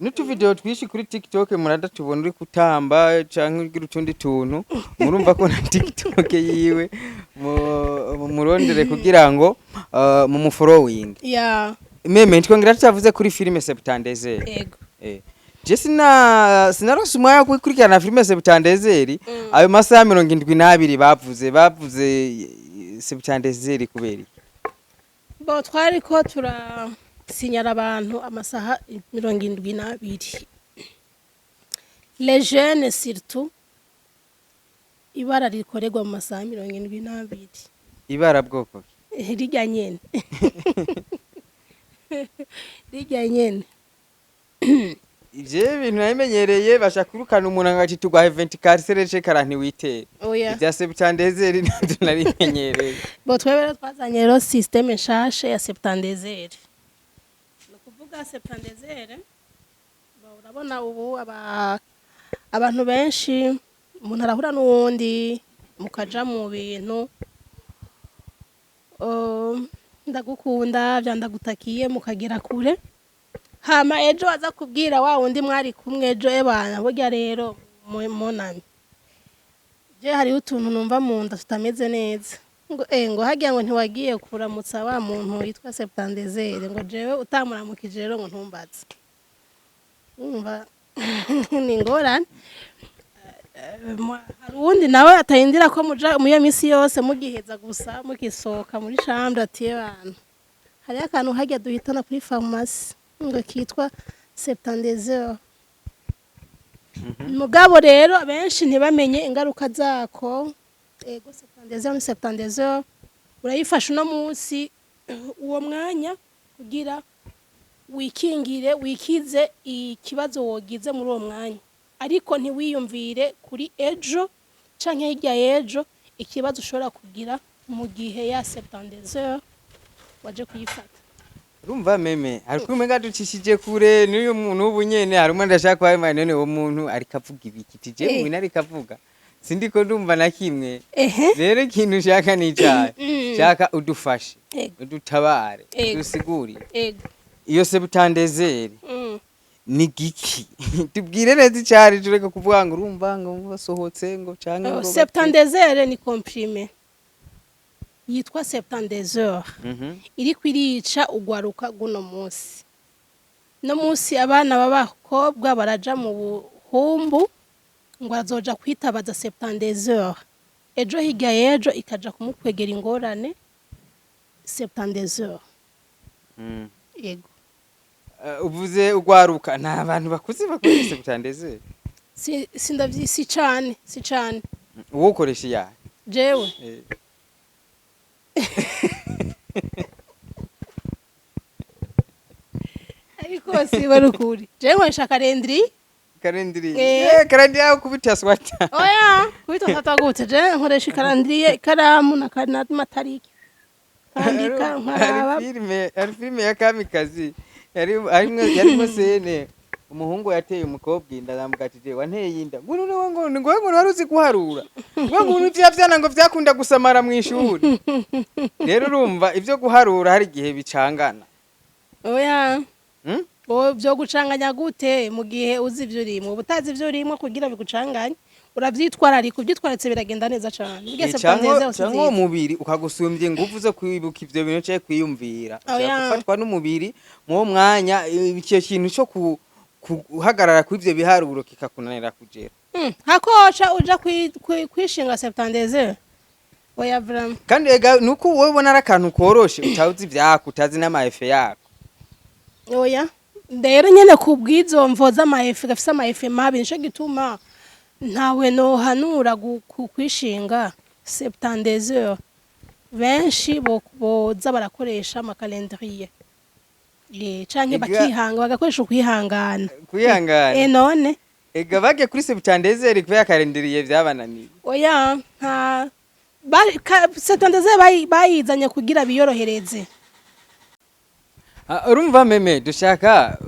Nutu video twishi kuri TikTok murada tubona uri kutamba canke ugira utundi tuntu murumva ko na TikTok yiwe murondere kugira ngo mu following. Yeah. Meme twongera tutavuze kuri filime Septandezeri. Yego. Je sinarose umwanya kukurikirana filime Septandezeri ayo masaha 72 bavuze Septandezeri kubera. Bo twari ko sinyara abantu amasaha 72. Les jeunes surtout ibara rikorerwa mu masaha 72. Ibara bwoko rijya nyene rijya nyene ivyo bintu namenyereye bashakurukana umuntu ngati tugwa 24 serece karanti witere. Ibya Septandezeri ntabyo narimenyereye. Bo twebera twazanye rero system nshashe ya Septandezeri. Septandezeri urabona ubu abantu benshi umuntu arahura n'uwundi mukaja mu bintu ndagukunda ndagutakiye mukagera kure, hama ejo aza kubwira wa wundi mwari kumwe ejo ebana burya rero monami je hari utuntu numva mu nda tutameze neza ngo hagiye ngo ntiwagiye kuramutsa wa muntu yitwa Septandezeri ngo jewe utamuramukije rero ngo ntumbaze. Umva ni ngorane. Hari uwundi nawe atayindira ko muja mu misi yose mugiheza gusa mukisohoka muri chambre ati abantu hari akantu hagiye duhitana kuri pharmacie ngo kitwa Septandezeri. Mugabo rero benshi ntibamenye ingaruka zako. Ego Septandezeri urayifasha uno munsi uwo mwanya kugira wikingire wikize ikibazo wogize muri uwo mwanya, ariko ntiwiyumvire kuri ejo canke hirya y'ejo ikibazo ushobora kugira mu gihe ya Septandezeri waje kuyifata. Urumva meme ariko umenga ducishije kure n'uyu muntu ubunyene harimo ndashaka kwa none uwo muntu ariko avuga ibiki tije mu binari kavuga sindiko ndumva na kimwe. Rero ikintu ushaka ni cyane shaka udufashe udutabare dusiguri iyo Septandezeri ni giki tubwire neza cyari tureka kuvuga ngo urumva ngo basohotse ngo canke ngo Septandezeri ni comprime yitwa Septandezeri iri kwirica ugwaruka guno munsi. No munsi abana b'abakobwa baraja mu buhumbu ngo azoja kwitabaza Septandezeri, ejo hirya y'ejo ikaja kumukwegera ingorane Septandezeri. Yego. Uvuze ugwaruka nta abantu bakuze bakoresha Septandezeri? Si cane. Uwo ukoresha ya? Jewe. Ariko si barukuri. Jewe nshaka karendri. Karendri yawe kubita swata. Oya, kubita swata gute je nkoresha karendri ikaramu na matariki. Andika nkaraba. Filime ya Kamikazi. Yarimo sene umuhungu yateye umukobwa inda ndamuga ati je wanteye inda ngo waruzi guharura ngo ivya vyana ngo vyakunda gusamara mu ishuri rero urumva ivyo guharura hari gihe bicangana oya byo gucanganya gute mu gihe uzi ivyo urimo ubutazi ivyo urimo kugira bigucanganye uravyitwararika ubyitwaritse biragenda neza cyane bigese paneze cyangwa umubiri ukagusumbye nguvu zo kwibuka ivyo bintu cyo kwiyumvira ufatwa n'umubiri mu mwanya icyo kintu cyo guhagarara ku ivyo biharuro kikakunanira kugera hakoca uja kwishinga septandeze oya vraiment kandi ega nuko wowe ubona ari akantu koroshe utazi ivyako utazi n'amaefe yako oya rero nyene kubwizo mvo z'amaefe gafise amaefe mabi nico gituma ntawe nohanura kwishinga septandeze benshi boza barakoresha amakalendrier canke bakihanga bagakoresha kwihangana none ega bage kuri septandeze kubera kalendrier vyabananiye oya nta septandeze bayizanye kugira biyorohereze urumva meme dushaka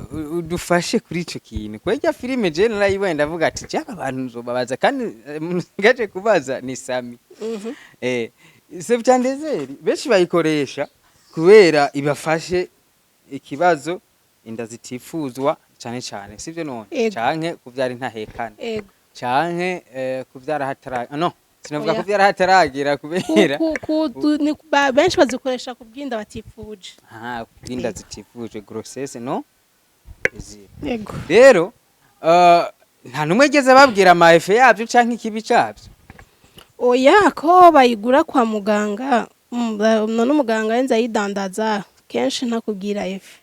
dufashe kuri ico kintu kwejya filime je narayibonye ndavuga ati cyaka abantu nzobabaza kandi ngaje kubaza ni Sami septandeze benshi bayikoresha kubera ibafashe ikibazo inda zitifuzwa cyane cyane sivyo none canke kuvyara intahekana canke kuvyara hatara no sinavuga kuvyara hataragira kubera benshi bazikoresha kubwinda batifuje kubwinda zitifuje grossesse no yego rero nta numwe geze babwira amaefe yabyo canke ikibi cyabyo oya ko bayigura kwa muganga none umuganga yenza yidandaza kenshi ntakubwira efe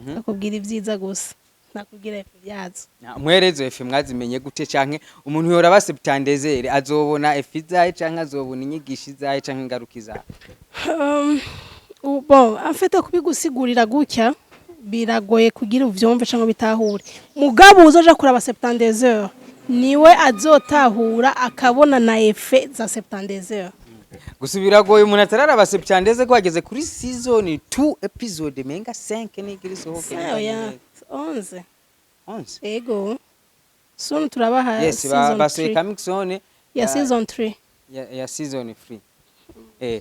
nakubwira ivyiza gusa nakubwira efe byazo mwerezo efe mwazimenye gute canke umuntu yora ba septandeze azobona efe zaye canke azobona inyigisho zaye canke ingaruka zaye bon afite kubigusigurira gutya biragoye kugira uvyumve canke bitahure mugabo uzoja kuraba septandeze niwe azotahura akabona na efe za septandeze gusubira goye umuntu atararaba septandeze ko ageze kuri season 2 episode menga 5 nigiri sohoke ya 11 ego soon turabaha season 3 basuye coming soon ya season 3 ya season 3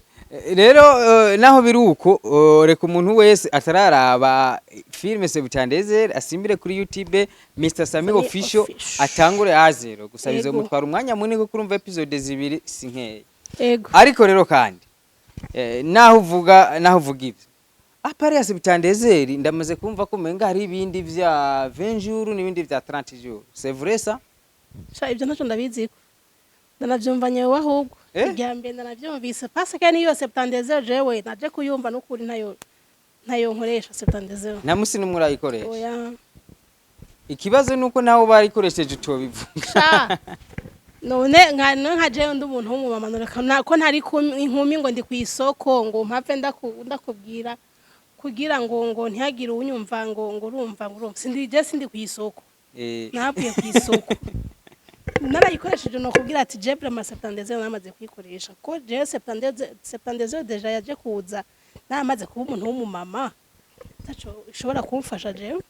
rero naho biruko reka umuntu wese atararaba filme septandeze asimbire kuri YouTube Mr Sami official atangure azero gusa bizo mutwara umwanya munini ko kurumva episode zibiri sinkeye ego ariko rero kandi naho uvuga ivyo apare ya septandeze ndamaze kumva ko menga hari ibindi vya 20 jours n'ibindi vya 30 jours c'est vrai ça ibyo naco ndabiziko ndanavyumvanye wahubwo igambe ndanavyumvise parce que niyo septandeze jewe naje kuyumva n'ukuri ntayo nkoresha septandeze namusi numurayikoresha oya ikibazo nuko naho barikoresheje uto bivuga none nka jewe ndi umuntu w'umumama nako ntari inkumi ngo ndi kwisoko ngo mpapfe ndakubwira kugira ngo ntihagire unyumva ngo urumva sindi kwisoko navuye kwisoko narayikoresheje no kubwira ati jebre ma septandeze namaze kwikoresha ko je septandeze deja yaje kuza namaze kuba umuntu w'umumama taco ishobora kumfasha jewe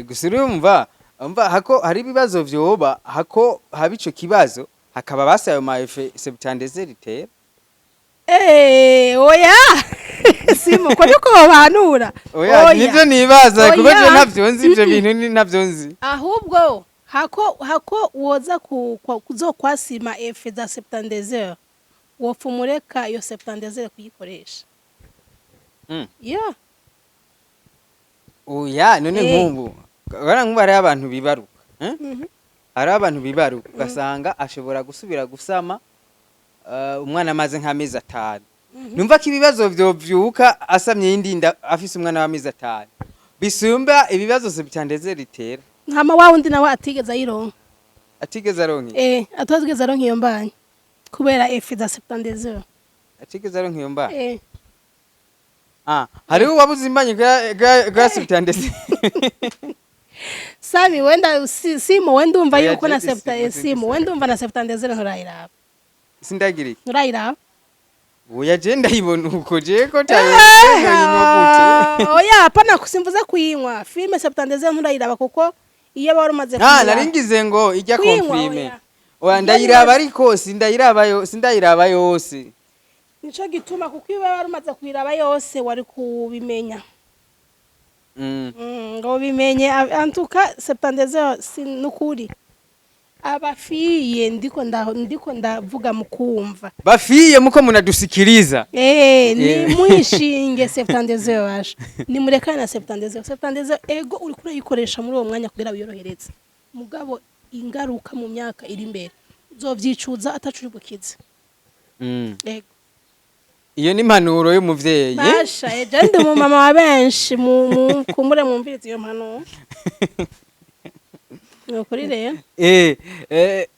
gusirumva hako hari ibibazo vyoba hako haba ico kibazo hakaba basayo maefe septandeze ritera oya simo ko nuko babanura oya nivyo nibaza kubeje ntavyonzi ivyo bintu ni ntavyonzi ahubwo hako woza kuzokwasima efe za septandeze wofumureka iyo septandeze kuyikoresha yeah oya none nkumbu hari abantu bibaruka hari abantu bibaruka ugasanga ashobora gusubira gusama umwana amaze nk'amezi 5 numva ko ibibazo vyovyuka asamye yindinda afise umwana w'amezi 5 bisumba ibibazo septandeze ritera nkama wa wundi nawe atigeze ayironka atazigeze aronka iyo mbanye kubera efe za septandeze atigeze aronka iyo mbanye hari uwabuze imbanye ga septandeze Sami wenda simo wenda umva yuko na septandeze simo wenda umva na septandeze nturayiraba sindagiri nturayiraba Oya je ndayibona uko je ko tayinywa gute. Oya hapana kusimvuza kuyinywa filime Septandeze nturayiraba kuko iyo bari umaze naringize ngo ijya confirme. Oya Ijya ndayiraba ariko sindayiraba yose. Nico gituma kuko iyo bari umaze kuyiraba yose wari kubimenya. Ngo bimenye antuka Septandeze sinukuri. Abafiye ndiko ndavuga mukumva. Bafiye muko munadusikiriza. Ni mwishinge Septandeze washa. Ni murekana na Septandeze. Septandeze ego uri kure yikoresha muri uwo mwanya kugira wiyorohereze. Mugabo ingaruka mu myaka iri imbere. Uzovyicuza atacuri bukize. Ego. Iyo ni impanuro y'umuvyeyi. Basha je ndi mu mama wa benshi mu kumure mu mvirizi iyo mpanuro. Nokuri rero.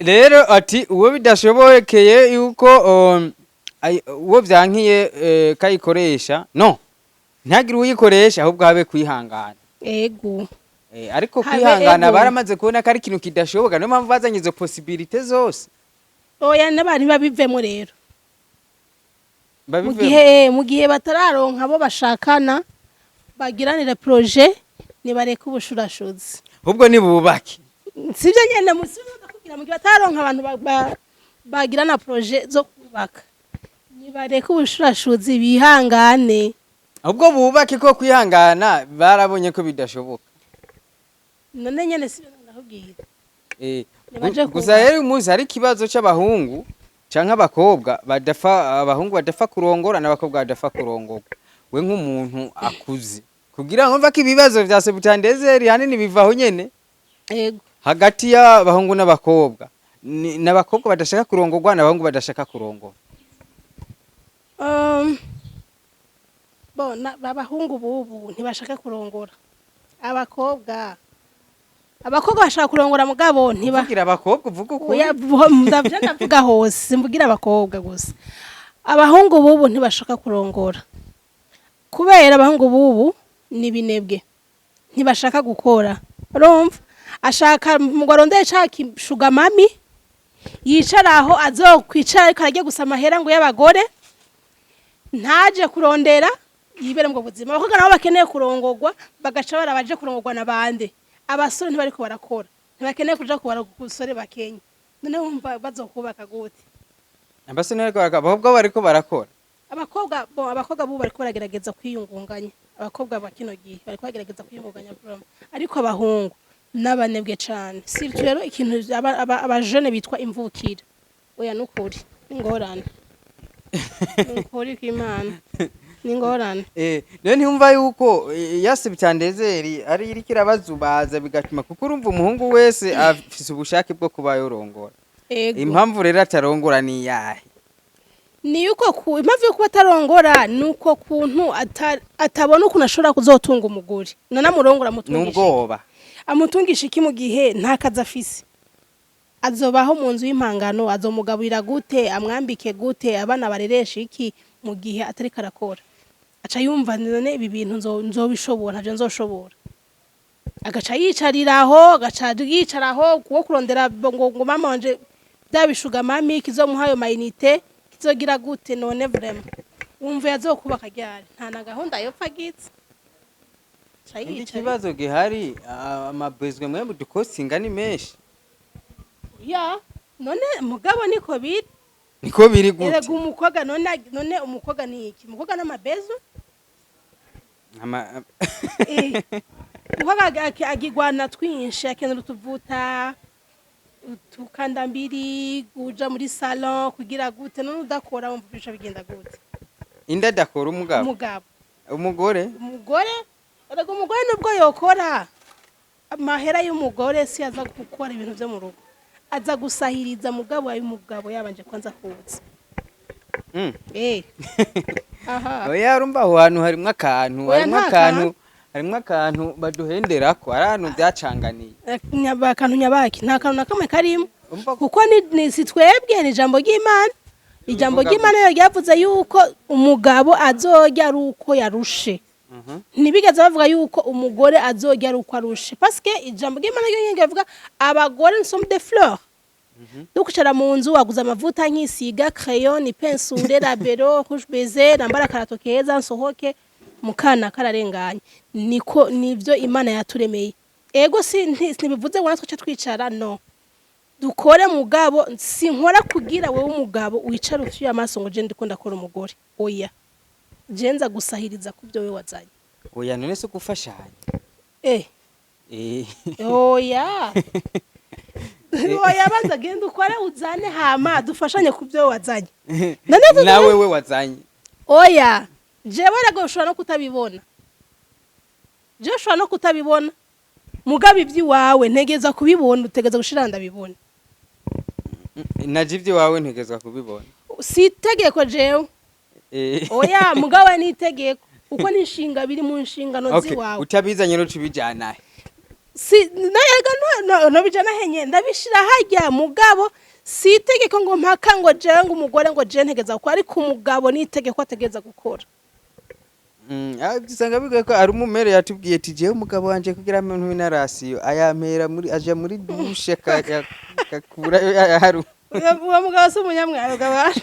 Rero ati uwo bidashobokeye yuko uwo vyankiye kayikoresha no ntagire uyikoresha ahubwo habe kwihangana. Ego. Ariko kwihangana baramaze kubona ko ari ikintu kidashoboka no mpamvu bazanye izo possibility zose. Oya n'abari babivemo rero. Mu gihe batararonka bo bashakana bagiranire projet nibareka ubushurashuzi. Ubwo ni bubake. Sivyo nyene musubiza kugira mu gihe batararonka abantu bagirana projet zo kubaka. Nibareka ubushurashuzi bihangane. Ubwo bubake ko kwihangana barabonye ko bidashoboka. None nyene sivyo ndakubwira. Gusa rero umuzi hari kibazo c'abahungu canke abakobwa abahungu badafa kurongora n'abakobwa badafa kurongorwa. We nk'umuntu akuze kugira ngo mva ko ibibazo vya Septandeze hanini bivaho nyene. Ego. Hagati y'abahungu n'abakobwa n'abakobwa badashaka kurongorwa n'abahungu badashaka kurongora. Abahungu bubu ntibashaka kurongora. Abakobwa bashaka kurongora mugabo ntibagira abakobwa uvuga uko. Oya ndavuga hose mvugira abakobwa gusa. Abahungu bubu ntibashaka kurongora. Kubera abahungu bubu ni binebwe. Ntibashaka gukora. Urumva? Ashaka mugorondeye caki sugar mami yicara aho azokwicara ariko aragiye gusama hera ngo y'abagore ntaje kurondera yibere mu buzima. Abakobwa nabo bakeneye kurongorwa bagaca barabaje kurongorwa nabande. Abasore ntibariko barakora. Ntibakeneye kuja kubara kusore bakenya. None wumva bazokubaka gute? Abasore abakobwa bariko barakora. Abakobwa bo bariko baragerageza kwiyungunganya. Abakobwa bakino gihe bariko bagerageza kwiyungunganya promo. Ariko abahungu n'abanebwe cyane. Sivyo rero ikintu abajene bitwa imvukira. Oya nukuri ingorane. Nukuri kw'Imana. Ningorane. None ntiyumva yuko ya Septandeze ari iri kirabazubaza bigatuma kuko urumva umuhungu wese afise ubushake bwo kuba yorongora. Impamvu rero atarongora ni yahe? Ni yuko impamvu yo kuba atarongora nuko kuntu atabona ukuntu ashobora kuzotunga umugore. Nanamurongora mutungisha. Nubwoba. Amutungisha iki mu gihe nta kazi afise. Azobaho mu nzu y'impangano, azomugabira gute, amwambike gute, abana bareresha iki mu gihe atari karakora. Aca yumva none ibi bintu nzobishobora ntaje nzoshobora. Agaca yicariraho, agaca yicaraho kuwo kurondera ngo mama wanje byabishuga mami kizomuhayo mayinite, kizogira gute none vraiment. Wumva yazokubaka ryari nta na gahunda yo pagitse. Ikibazo gihari amabezwe mwe mudukosinga ni menshi. Ya none mugabo niko biri. Niko biri gute? Erega umukobwa none umukobwa ni iki? Umukobwa n'amabezo? Umukobwa agigwana twinshi akenera utuvuta tukandambiri kuja muri salon kugira gute none udakora wumva bisha bigenda gute? Inda dakora umugabo. Umugore? Erega umugore nubwo yokora amahera y'umugore si aza gukora ibintu byo mu rugo. Aza gusahiriza mugabo y'umugabo yabanje kwanza kuza. Aha. Oya urumva aho hantu harimwe akantu baduhenderako arantu byacanganiye. Akantu nyabaki nta kantu nakamwe karimo. Kuko ni sitwebwe ni jambo ry'Imana. Ijambo ry'Imana yo ryavuze yuko umugabo azorya ruko yarushe. Ntibigeze bavuga yuko umugore azorya ruko arushe parce que ijambo ry'Imana yo ngiye vuga abagore sont des fleurs. dukwicara mu nzu waguze amavuta nkisiga crayon pensule labero rouge baiser nambara karato keza nsohoke mukana kararenganye niko nivyo Imana yaturemeye ego ntibivuze ngo natwe twicara no dukore mugabo sinkora kugira wewe umugabo wicara ufiye amaso ngo je ndikunda kora umugore oya je nza gusahiriza kubyo we wazanye oya none se gufashanya oya oya baza genda ukore uzane hama dufashanye kubyo wazanye nawe we wazanye oya jewe rego ushobora no kutabibona mugabe iby'iwawe ntegeza kubibona utegeza gushira ndabibona naje iby'iwawe ntegezwa kubibona si itegeko jewe oya mugawe ni itegeko uko nishinga biri mu nshingano ziwawe utabizanye no tubijana si nayega no bijana henye ndabishira hajya mugabo si itegeko ngo mpaka ngo jewe ngo umugore ngo je ntegeza ko ariko umugabo ni itegeko ategeza gukora gisanga bigoye ko ari umumere yatubwiye ati jewe umugabo wanje kugira muntu w'inarasiyo ayampera muri aja muri dushe kakura yaharu uwo mugabo se umunyamwaro gabara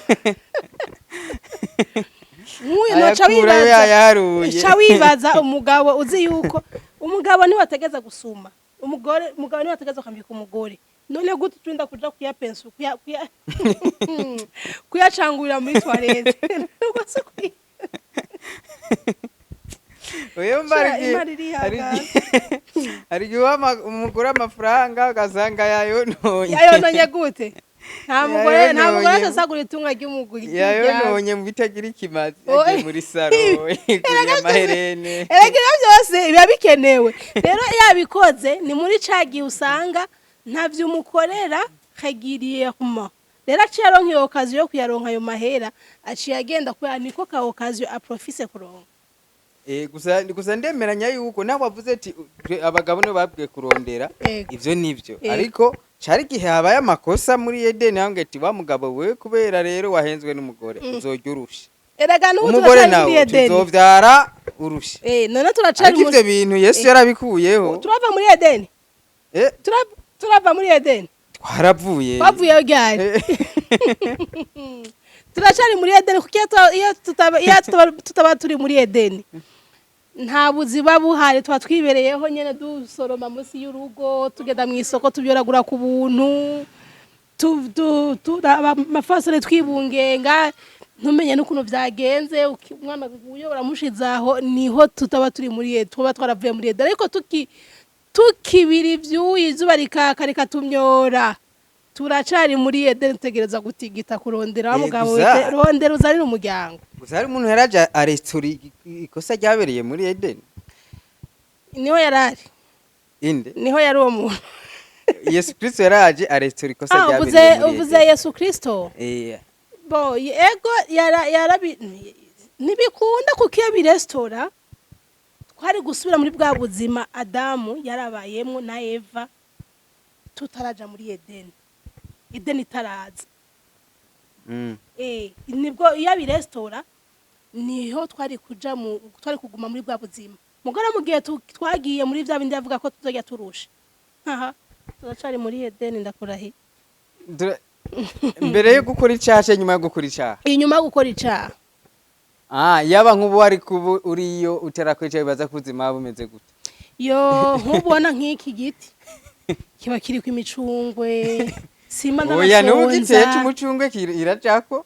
Muye no wibaza umugabo uzi yuko umugabo ni wategeza gusuma umugabo ni wategeza kwambika umugore none gute twinda kuja kuya pensu kuyacangurira muri toilette nuko se oyo mbarigi ari umugore amafaranga ugasanga yayononye gute nta mugore asagura itunga ry'umuguri yayononye mu bitagira ikimazi agiye muri saro kugira amaherene erega byose biba bikenewe rero yabikoze ni muri cagiye usanga ntavyo umukorera kagiriye kuma rero aciye aronka iyo okazi yo kuyaronka ayo mahera aciye agenda kuya niko ka okazi aprofise kuronka gusa ndemeranya yuko nawe wavuze ati abagabo no babwiye kurondera ivyo nivyo ariko cari gihe habaye amakosa muri Eden yange ati wa mugabo we kubera rero wahenzwe n'umugore uzojya urusha erega n'ubu umugore nawe tuzovyara urusha none turacari mu ivyo bintu Yesu yarabikuyeho turava muri Eden turava muri Eden twaravuye bavuye ryari turacari muri Eden kuko iyo tutaba turi muri Eden nta buziba buhari twa twibereyeho nyene dusoroma munsi y'urugo tugenda mu isoko tubyoragura ku buntu amafasore twibungenga ntumenye n'ukuntu byagenze umwana uyo uramushizaho niho tutaba turi muri tuba twaravuye muri ariko tukibira ibyuyi izuba rikakareka tumyora turacari muri Eden tegereza gutigita kurondera mugabo rondera uzarira umuryango uzari umuntu yaraje arestori ikosa ryabereye muri Eden niho yarari inde niho yari uwo muntu Yesu Kristo yaraje arestori ikosa ryabereye muri uvuze Yesu Kristo bo ego yarabi nibikunda kuko iyo birestora twari gusubira muri bwa buzima Adamu yarabayemo na Eva tutaraja muri Eden itaraza nibwo iyo birestora niho twari kuguma muri bwa buzima mugora mu gihe twagiye muri bya bindi yavuga ko tuzojya turusha turacari muri Eden ndakurahi mbere yo gukora icyaha nyuma yo gukora icyaha inyuma yo gukora icyaha yaba nk'ubu wari kuba uriyo utarakwicaye bibaza ko ubuzima bumeze gute yo nk'ubona nk'iki giti kiba kiri ku imicungwe simba oya n'ugiteye cy'umucungwe iracako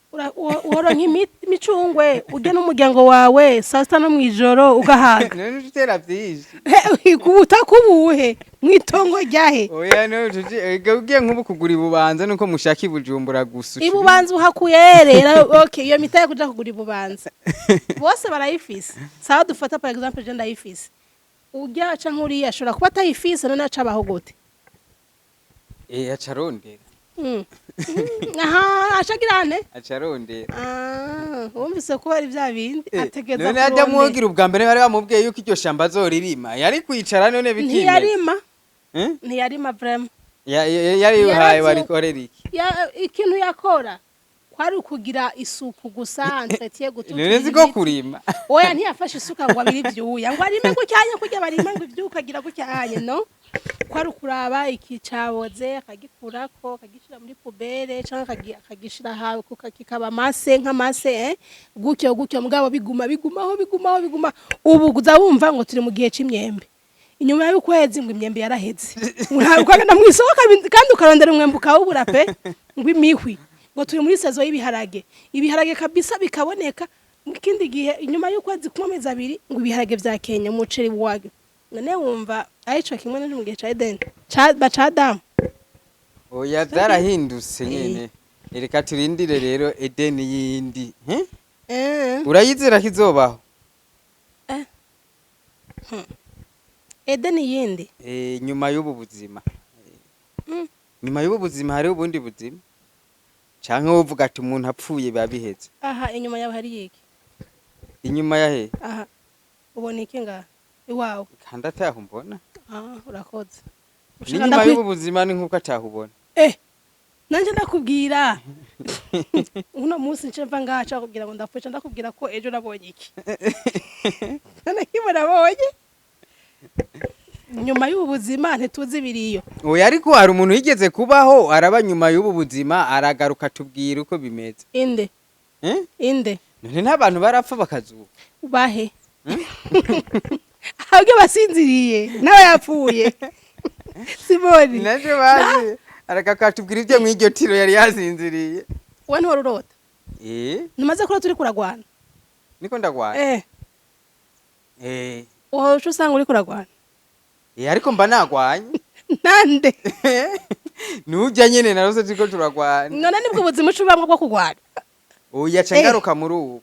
uhoronka imicungwe ujya n'umuryango wawe saa sita no mw'ijoro ugahaga none utera byinshi utakubuhe mwitongo ryahe oya no ugiye nk'ubu kugura ibubanza nuko mushaka ibujumbura gusa ibubanza uhakuyerera okay iyo mitaye kuja kugura ibubanza bose barayifise sawa dufata par exemple je ndayifise ujya aca nkuriya ashobora kuba atayifise none aca abaho gute acarondera ashagirane acarondera wumvise ko ari bya bindi ategeza none ajya mwogira ubwa mbere bari bamubwiye yuko iryo shamba azoririma yari kwicara none bikimeza ntiyarima vraiment yari uhaye warikorera iki ikintu yakora kwari kugira isuku gusa entretien gututu none ziko kurima oya ntiyafashe isuka ngo abiri byuya ngo arime gucyanya kujya barima ngo ibyuka gira gucyanye no kwari kuraba iki caboze akagikurako akagishira muri pubere canke akagishira hawe kikaba mase nk'amase gutyo mugabo biguma ubu uza wumva ngo turi mu gihe c'imyembe inyuma y'ukwezi ngo imyembe yaraheze ukagenda mw'isoko kandi ukarondera umwembe ukawubura pe ngo imihwi ngo turi muri sezo y'ibiharage kabisa bikaboneka ikindi gihe inyuma y'ukwezi ku mezi abiri ngo ibiharage vya Kenya umuceri wage none wumva aico kimwe no mu gihe ca Eden bacadamu oya zarahindutse nyene reka turindire rero Eden yindi urayizera kizobaho Eden yindi nyuma y'ubu buzima nyuma y'ubu buzima hari ubundi buzima canke wovuga ati umuntu apfuye babiheze aha inyuma yawe hari iki inyuma yahe aha ubona iki ngaha iwawe kandi ataho mbona urakoze inyuma y'ubu buzima ni nkuko atahubona nanje ndakubwira uno munsi nce mva ngaca kubwira ngo ndapfuye ndakubwira ko ejo nabonye iki none kimurabonye nyuma y'ubu buzima ntituzi biriyo oya ariko hari umuntu yigeze kubaho araba nyuma y'ubu buzima aragaruka tubwira uko bimeze inde inde none n'abantu barapfa bakazuba bahe ahubwo basinziriye nawe yapfuye Simoni naje baje arakakatubwira ibyo mw'iryo tiro yari yasinziriye we ntiwari urota ntumaze kura turi kuragwana niko ndagwana wowe uca usanga uri kuragwana ariko mba nagwanye nande nujya nyene narose turiko turagwana none nibwo ubuzima uca ubamwe bwo kugwana oya ca ngaruka muri ubu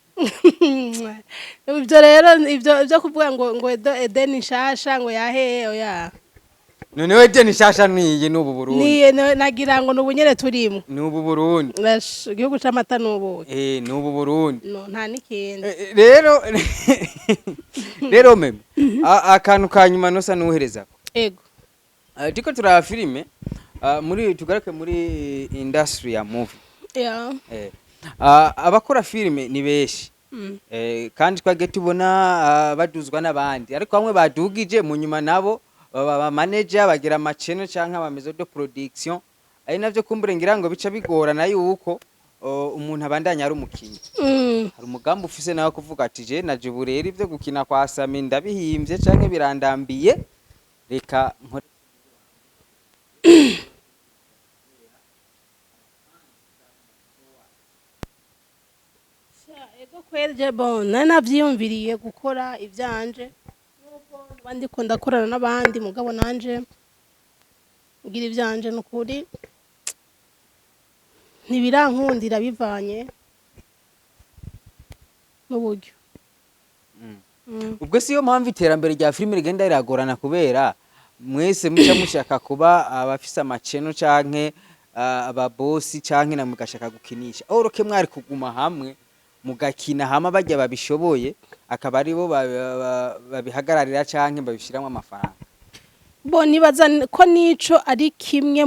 ibyo rero ibyo kuvuga ngo Eden nshasha ngo yahe oya none we Eden nshasha niye n'ubu Burundi niye nagira ngo nubunyere turimo n'ubu Burundi igihugu c'amata n'ubu n'ubu Burundi no nta nikindi rero meme akantu kanyuma nosa nuherezako ego tiko turaba filime muri tugarake muri industry ya movie abakora filime ni beshi kandi twage tubona baduzwa n'abandi ariko bamwe badugije mu nyuma nabo baba manager bagira amachannel canke abamezo de production ari navyo kumbure ngira ngo bica bigorana yuko umuntu abandanya ari umukinyi hari umugambo ufise nawe kuvuga ati je naje burera ivyo gukina kwa Sami ndabihimbye canke birandambiye reka ego kwerje bon navyiyumviriye gukora ivyanje nuko bandi ko ndakorana n'abandi mugabo nanje ngira ivyanje nukuri ntibirankundira bivanye n'uburyo ubwo siyo mpamvu iterambere rya filime rigenda riragorana kubera mwese muca mushaka kuba abafise amachannel canke ababosi canke na mugashaka gukinisha oroke mwari kuguma hamwe mugakina hama bajya babishoboye akaba ari bo babihagararira canke babishiramwe amafaranga bo nibaza ko nico ari kimwe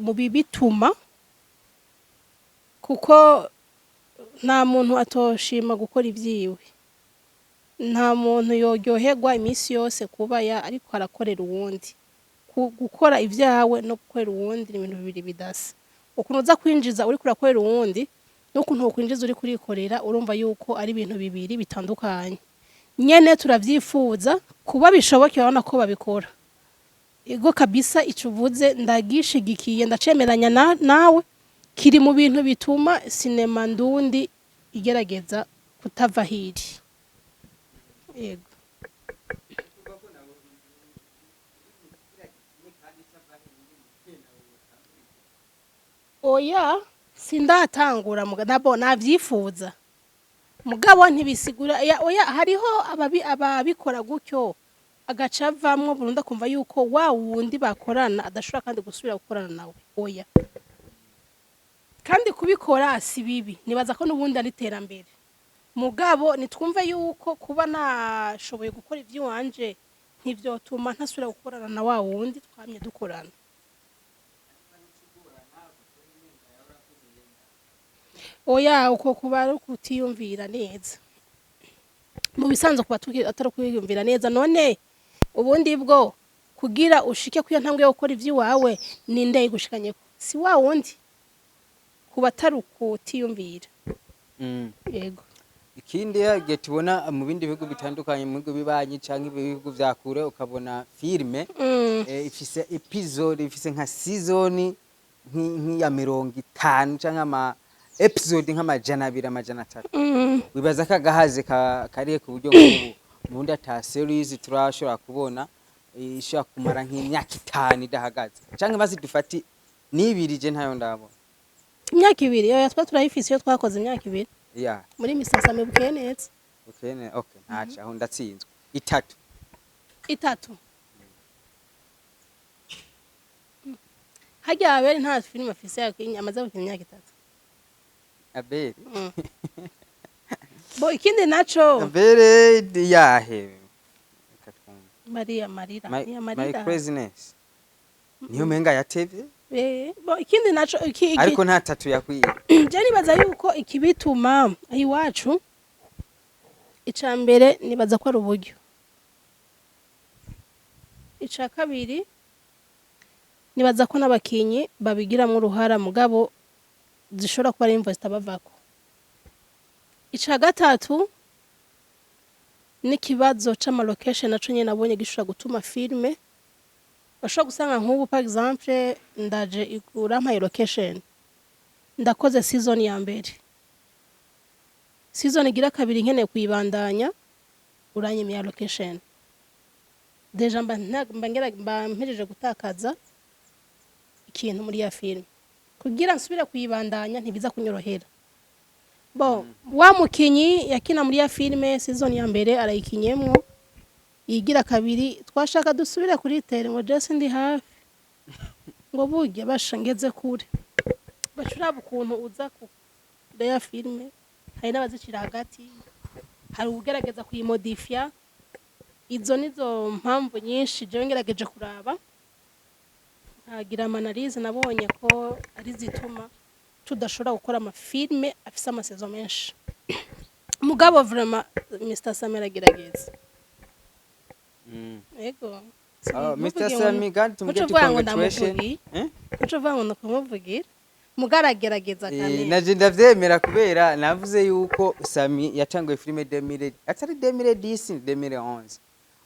mu bibituma kuko nta muntu atoshima gukora ivyiwe nta muntu yoryoherwa iminsi yose kuba ariko arakorera uwundi gukora ivyawe no gukorera uwundi ni ibintu bibiri bidasa ukuntu uza kwinjiza uri kurakorera uwundi n'ukuntu ukwinjiza uri kurikorera urumva yuko ari ibintu bibiri bitandukanye nyene turavyifuza kuba bishoboke babona ko babikora ego kabisa icuvuze ndagishigikiye ndacemeranya nawe kiri mu bintu bituma sinema ndundi igerageza kutava hiri yego oya sindatangura nabo navyifuza mugabo ntibisigura oya hariho ababikora gutyo agacavamwo burunda kumva yuko wa wundi bakorana adashobora kandi gusubira gukorana nawe oya kandi kubikora si bibi nibaza ko n'ubundi ari terambere mugabo nitwumve yuko kuba nashoboye gukora ivy'iwanje ntivyotuma ntasubira gukorana na wa wundi twamye dukorana oya uko kuba ari kutiyumvira neza mu bisanzwe kuba atari kwiyumvira neza none ubundi bwo kugira ushike kuya ntambwe yo gukora ivy'iwawe ninde yigushikanye si wa wundi kuba tarukutiyumvira yego ikindi yagiye tubona mu bindi bihugu bitandukanye mu bihugu bibanyi canke ibihugu vya kure ukabona filme ifise episode ifise nka season nk'iya 50 canke ama episode nk'amajana 2 amajana 3 wibaza ko agahaze kariye ku buryo nk'ubu mundi ata series turashobora kubona ishobora kumara nk'imyaka 5 idahagaze canke basi dufati nibirije ntayo ndabona imyaka 2 yo twa turayifise yo twakoze imyaka 2 yeah muri misasame bukenetse okay ntaca aho ndatsinzwe 3 hajya abere nta filime afise amaze gukina imyaka 3 abere bo ikindi naco abere yahe Maria Marira my craziness niyo menga yatevye bo ikindi naco ariko nta 3 yakwiye je nibaza yuko ikibituma iwacu icambere nibaza ko ari uburyo ica kabiri nibaza ko n'abakinyi babigiramwo uruhara mugabo zishobora kuba ari imvo zitabavako ica gatatu n'ikibazo c'amalocation naco nyene nabonye gishobora gutuma filme bashobora gusanga nk'ubu par exemple ndaje igura mpaye location ndakoze season ya mbere season igira kabiri nkeneye kuyibandanya uranyemeye location deja mba mpejeje gutakaza ikintu muri ya film kugira nsubire kuyibandanya ntibiza kunyorohera bo wa mukinyi yakina muri ya filme season ya mbere arayikinyemwo yigira kabiri twashaka dusubire kuri tere ngo Jesse ndi hafi ngo burya bashangeze kure bacuraba ukuntu uza ku ya filme hari n'abazicira hagati hari ugerageza kuyimodifya izo nizo mpamvu nyinshi je ngerageje kuraba nkagira analyse nabonye ko ari zituma tudashobora gukora amafilme afise amasezo menshi mugabo vraiment Mr Samir agerageza ego Mr Samir kandi tumuje congratulation uco vango nakumuvugira mugaragerageza kandi naje ndavyemera kubera navuze yuko Sami yatanguye filme 2000 atari 2010 2011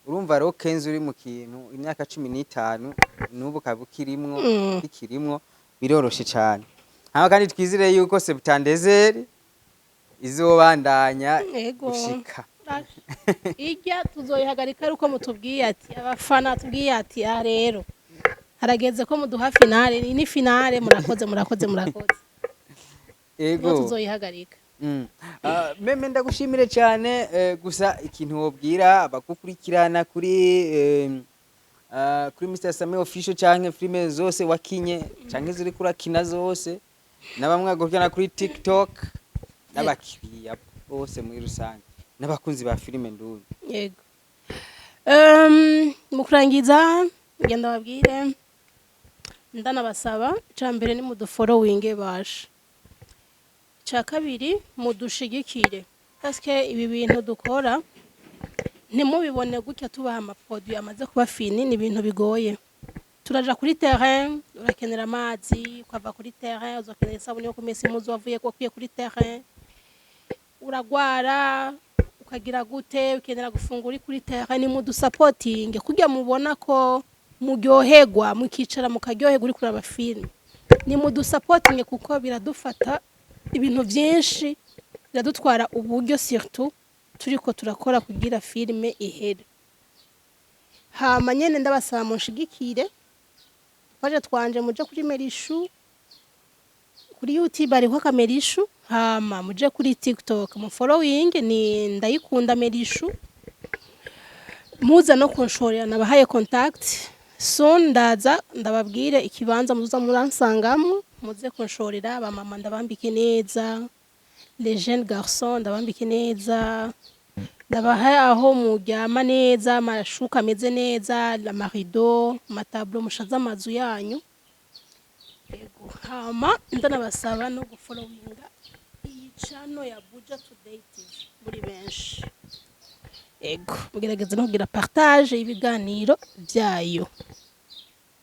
urumva ro Kenzo uri mu kintu imyaka 15 nubu kabukirimwo ikirimwo biroroshe cyane hama kandi twizire yuko September izobandanya gushika ijya tuzoyihagarika ariko mutubwiye ati abafana tubwiye ati rero harageze ko muduha finale ni finale murakoze ego tuzoyihagarika meme ndagushimire cyane gusa ikintu wobwira abakukurikirana kuri Mr Samir official canke filme zose wakinye canke ziri kurakina zose nabamwe agokana kuri TikTok n'abakiriya bose muri rusange n'abakunzi ba filme nduye yego mukurangiza ngenda babwire ndanabasaba cambere ni mudufollowing basha cha kabiri mudushigikire paske ibi bintu dukora ntimubibone gutya tubaha amaproduit amaze kuba fini ni ibintu bigoye turaja kuri terrain urakenera amazi ukava kuri terrain uzokenera isabuni yo kumesa impuzu wavuye ko kwiye kuri terrain uragwara ukagira gute ukenera gufungura kuri terrain ni mudusupporting kugira mubona ko muryoherwa mukicara mukaryoherwa uri kuraba film ni mudusupporting kuko biradufata ibintu byinshi biradutwara uburyo surtout turiko turakora kugira filme ihere hama nyene ndabasaba munshigikire baje twanje muje kuri Merishu kuri YouTube ariho Kamerishu hama muje kuri TikTok mu following ni ndayikunda Merishu muza no kunshorera nabahaye contact so ndaza ndababwire ikibanza muza muransangamo muze kunshorera aba mama ndabambike neza les jeunes garçons ndabambike neza ndabahaye aho muryama neza amashuka ameze neza la marido matablo mushaza amazu yanyu yego hama ndanabasaba no gufollowinga iyi channel ya Buja Today TV muri benshi ego mugerageze no kugira partage ibiganiro byayo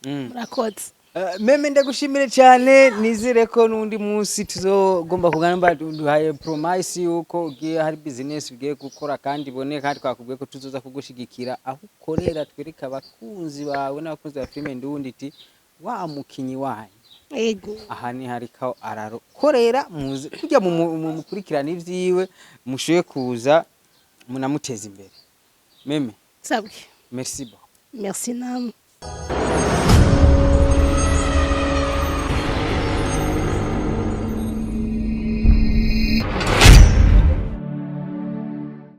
murakoze. Meme ndagushimire cyane, nizere ko n'undi munsi tuzogomba kugana duhaye promise yuko ugiye hari business ugiye gukora kandi ibone, kandi twakubwiye ko tuzoza kugushigikira aho ukorera, twereka abakunzi bawe n'abakunzi ba filime ndundi iti wa mukinyi wanyu Ego aha ni hariko arakorera muze kujya mukurikirana ivyiwe mushoye kuza munamuteza imbere. Meme sabwe merci beaucoup. merci namwe.